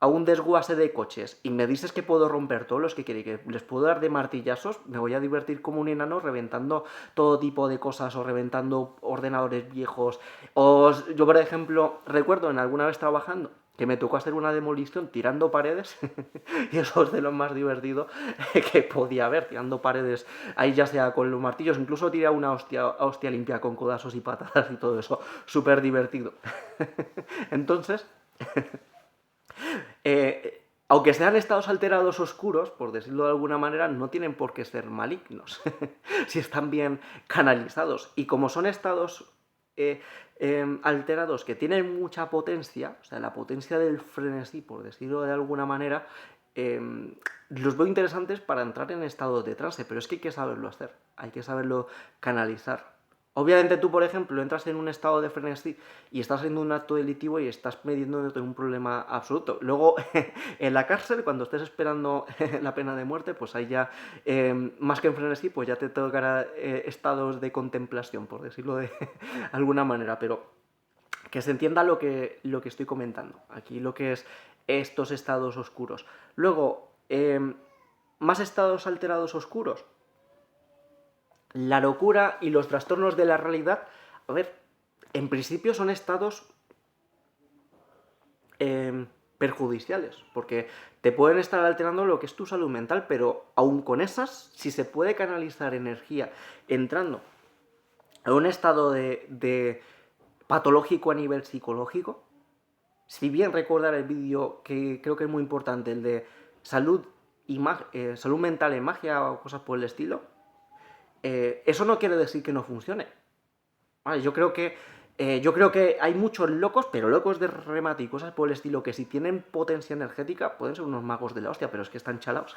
a un desguace de coches y me dices que puedo romper todos los que quiero y que les puedo dar de martillazos, me voy a divertir como un enano reventando todo tipo de cosas o reventando ordenadores viejos. Yo, por ejemplo, recuerdo en alguna vez trabajando que me tocó hacer una demolición tirando paredes y eso es de lo más divertido que podía haber, tirando paredes ahí ya sea con los martillos, incluso tiré una hostia limpia con codazos y patadas y todo eso, súper divertido. Entonces... aunque sean estados alterados oscuros, por decirlo de alguna manera, no tienen por qué ser malignos, si están bien canalizados. Y como son estados alterados que tienen mucha potencia, o sea, la potencia del frenesí, por decirlo de alguna manera, los veo interesantes para entrar en estados de trance, pero es que hay que saberlo hacer, hay que saberlo canalizar. Obviamente tú, por ejemplo, entras en un estado de frenesí y estás haciendo un acto delictivo y estás metiéndote en un problema absoluto. Luego, en la cárcel, cuando estés esperando la pena de muerte, pues ahí ya, más que en frenesí, pues ya te tocará estados de contemplación, por decirlo de alguna manera. Pero que se entienda lo que estoy comentando. Aquí lo que es estos estados oscuros. Luego, más estados alterados oscuros. La locura y los trastornos de la realidad, a ver, en principio son estados perjudiciales, porque te pueden estar alterando lo que es tu salud mental, pero aún con esas, si se puede canalizar energía entrando a un estado de patológico a nivel psicológico, si bien recordar el vídeo que creo que es muy importante, el de salud mental en magia o cosas por el estilo, eso no quiere decir que no funcione. Vale, yo creo que hay muchos locos, pero locos de remate y cosas por el estilo, que si tienen potencia energética pueden ser unos magos de la hostia, pero es que están chalaos.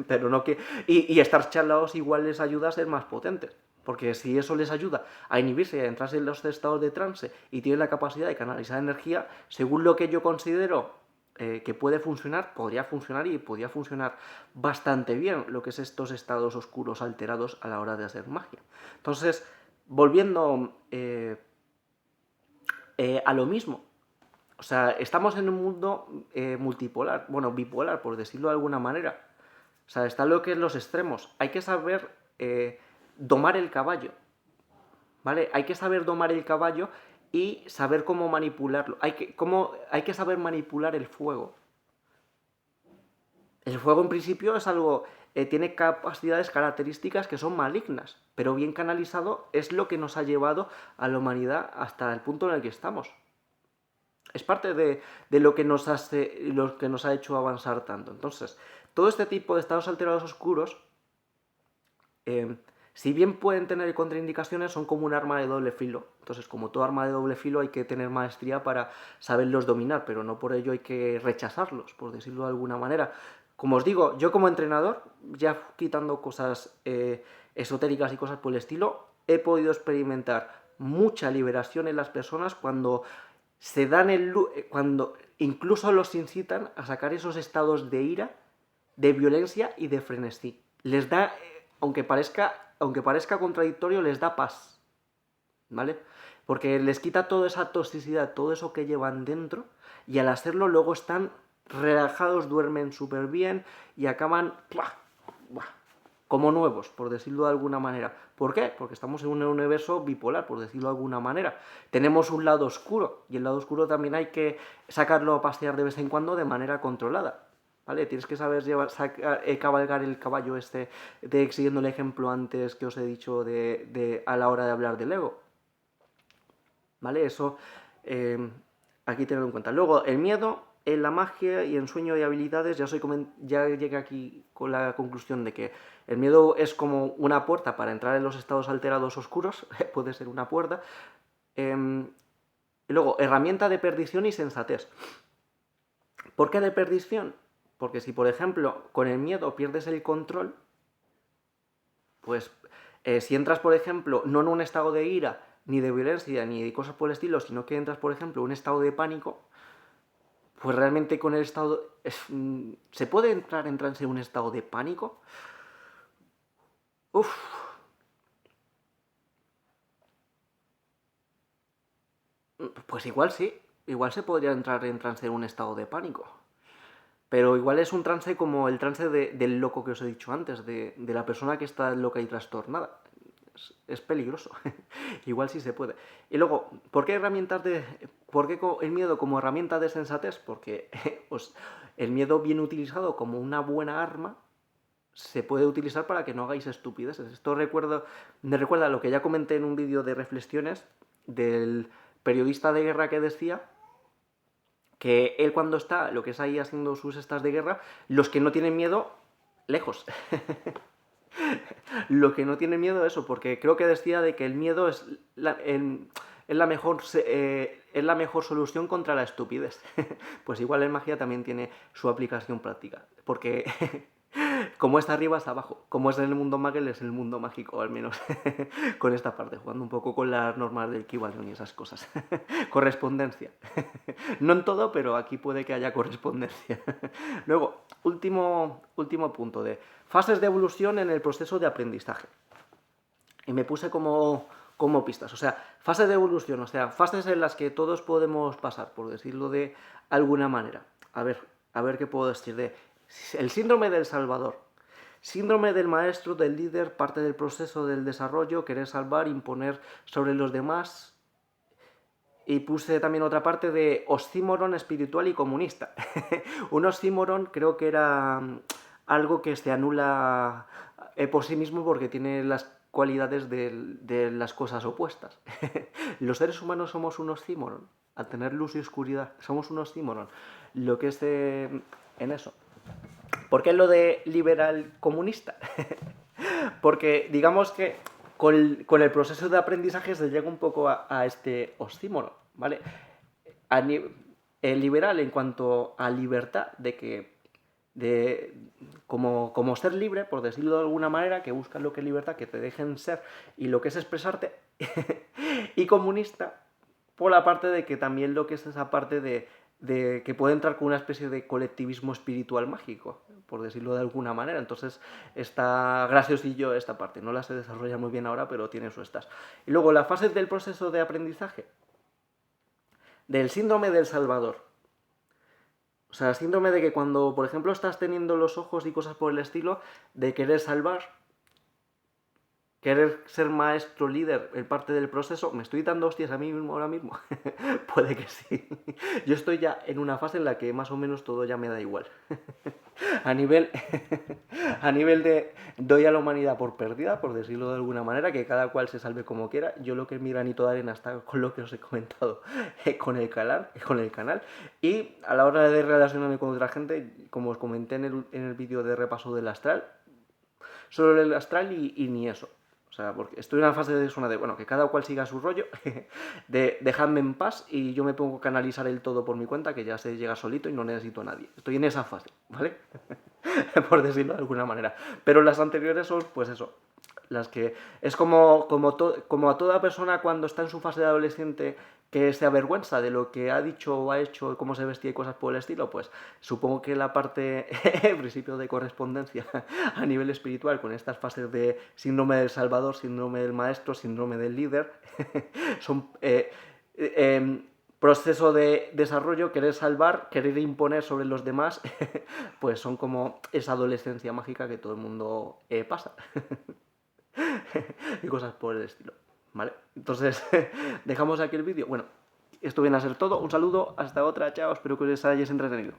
Pero no que... Y estar chalaos igual les ayuda a ser más potentes. Porque si eso les ayuda a inhibirse y a entrar en los estados de trance y tienen la capacidad de canalizar energía, según lo que yo considero que puede funcionar, podría funcionar y podría funcionar bastante bien lo que es estos estados oscuros alterados a la hora de hacer magia. Entonces, volviendo a lo mismo, o sea, estamos en un mundo multipolar, bueno, bipolar, por decirlo de alguna manera. O sea, está lo que es los extremos. Hay que saber domar el caballo, ¿vale? Hay que saber domar el caballo y saber cómo manipularlo. Hay que saber manipular el fuego. El fuego en principio es algo, tiene capacidades, características que son malignas, pero bien canalizado es lo que nos ha llevado a la humanidad hasta el punto en el que estamos. Es parte de lo que nos ha hecho avanzar tanto. Entonces, todo este tipo de estados alterados oscuros, eh, si bien pueden tener contraindicaciones, son como un arma de doble filo. Entonces, como todo arma de doble filo, hay que tener maestría para saberlos dominar, pero no por ello hay que rechazarlos, por decirlo de alguna manera. Como os digo, yo como entrenador, ya quitando cosas esotéricas y cosas por el estilo, he podido experimentar mucha liberación en las personas cuando se dan cuando incluso los incitan a sacar esos estados de ira, de violencia y de frenesí. Les da, aunque parezca contradictorio, les da paz, ¿vale? Porque les quita toda esa toxicidad, todo eso que llevan dentro, y al hacerlo luego están relajados, duermen súper bien y acaban como nuevos, por decirlo de alguna manera. ¿Por qué? Porque estamos en un universo bipolar, por decirlo de alguna manera. Tenemos un lado oscuro, y el lado oscuro también hay que sacarlo a pasear de vez en cuando de manera controlada. ¿Vale? Tienes que saber cabalgar el caballo siguiendo el ejemplo antes que os he dicho a la hora de hablar del ego. ¿Vale? Eso aquí tenedlo en cuenta. Luego, el miedo en la magia y en sueño y habilidades, ya llegué aquí con la conclusión de que el miedo es como una puerta para entrar en los estados alterados oscuros, puede ser una puerta. Y luego, herramienta de perdición y sensatez. ¿Por qué de perdición? Porque si, por ejemplo, con el miedo pierdes el control, pues si entras, por ejemplo, no en un estado de ira, ni de violencia, ni de cosas por el estilo, sino que entras, por ejemplo, en un estado de pánico, pues realmente con el estado... ¿Se puede entrar en trance en un estado de pánico? Uf. Pues igual sí. Igual se podría entrar en trance en un estado de pánico. Pero igual es un trance como el trance del loco que os he dicho antes, de la persona que está loca y trastornada. Es peligroso. Igual sí se puede. Y luego, ¿por qué el miedo como herramienta de sensatez? Porque el miedo bien utilizado como una buena arma se puede utilizar para que no hagáis estupideces. Esto me recuerda a lo que ya comenté en un vídeo de reflexiones del periodista de guerra que decía que él cuando está, lo que es ahí haciendo sus estas de guerra, los que no tienen miedo, lejos. Lo que no tienen miedo, eso, porque creo que decía de que el miedo es la mejor solución contra la estupidez. Pues igual en magia también tiene su aplicación práctica, porque como está arriba está abajo, como es en el mundo Magel es en el mundo mágico, al menos con esta parte, jugando un poco con las normas del Kybalion y esas cosas. Correspondencia. No en todo, pero aquí puede que haya correspondencia. Luego, último punto de fases de evolución en el proceso de aprendizaje. Y me puse como pistas, o sea, fase de evolución, o sea, fases en las que todos podemos pasar, por decirlo de alguna manera. A ver qué puedo decir de el síndrome del Salvador. Síndrome del maestro, del líder, parte del proceso del desarrollo, querer salvar, imponer sobre los demás. Y puse también otra parte de oxímoron espiritual y comunista. Un oxímoron creo que era algo que se anula por sí mismo porque tiene las cualidades de las cosas opuestas. Los seres humanos somos un oxímoron. Al tener luz y oscuridad, somos un oxímoron. Lo que es en eso. ¿Por qué lo de liberal comunista? Porque digamos que con el proceso de aprendizaje se llega un poco a este oxímoron, ¿vale? El liberal en cuanto a libertad, como ser libre, por decirlo de alguna manera, que buscas lo que es libertad, que te dejen ser y lo que es expresarte, y comunista por la parte de que también lo que es esa parte que puede entrar con una especie de colectivismo espiritual mágico, por decirlo de alguna manera. Entonces está graciosillo esta parte, no la se desarrolla muy bien ahora, pero tiene su estas. Y luego la fase del proceso de aprendizaje, del síndrome del Salvador. O sea, síndrome de que cuando, por ejemplo, estás teniendo los ojos y cosas por el estilo, de querer salvar, querer ser maestro líder en parte del proceso, ¿me estoy dando hostias a mí mismo ahora mismo? Puede que sí. Yo estoy ya en una fase en la que más o menos todo ya me da igual. A nivel, a nivel de doy a la humanidad por perdida, por decirlo de alguna manera, que cada cual se salve como quiera. Yo lo que es mi granito de arena está con lo que os he comentado con el canal. Y a la hora de relacionarme con otra gente, como os comenté en el vídeo de repaso del astral, solo el astral y ni eso. O sea, porque estoy en una fase de zona de, bueno, que cada cual siga su rollo, de dejadme en paz y yo me pongo a canalizar el todo por mi cuenta, que ya se llega solito y no necesito a nadie. Estoy en esa fase, ¿vale? Por decirlo de alguna manera. Pero las anteriores son, pues eso, las que es como a toda persona cuando está en su fase de adolescente que se avergüenza de lo que ha dicho o ha hecho, cómo se vestía y cosas por el estilo, pues supongo que la parte, el principio de correspondencia a nivel espiritual con estas fases de síndrome del Salvador, síndrome del Maestro, síndrome del Líder, son proceso de desarrollo, querer salvar, querer imponer sobre los demás, pues son como esa adolescencia mágica que todo el mundo pasa. Y cosas por el estilo, ¿vale? Entonces, dejamos aquí el vídeo. Bueno, esto viene a ser todo. Un saludo, hasta otra, chao, espero que os hayáis entretenido.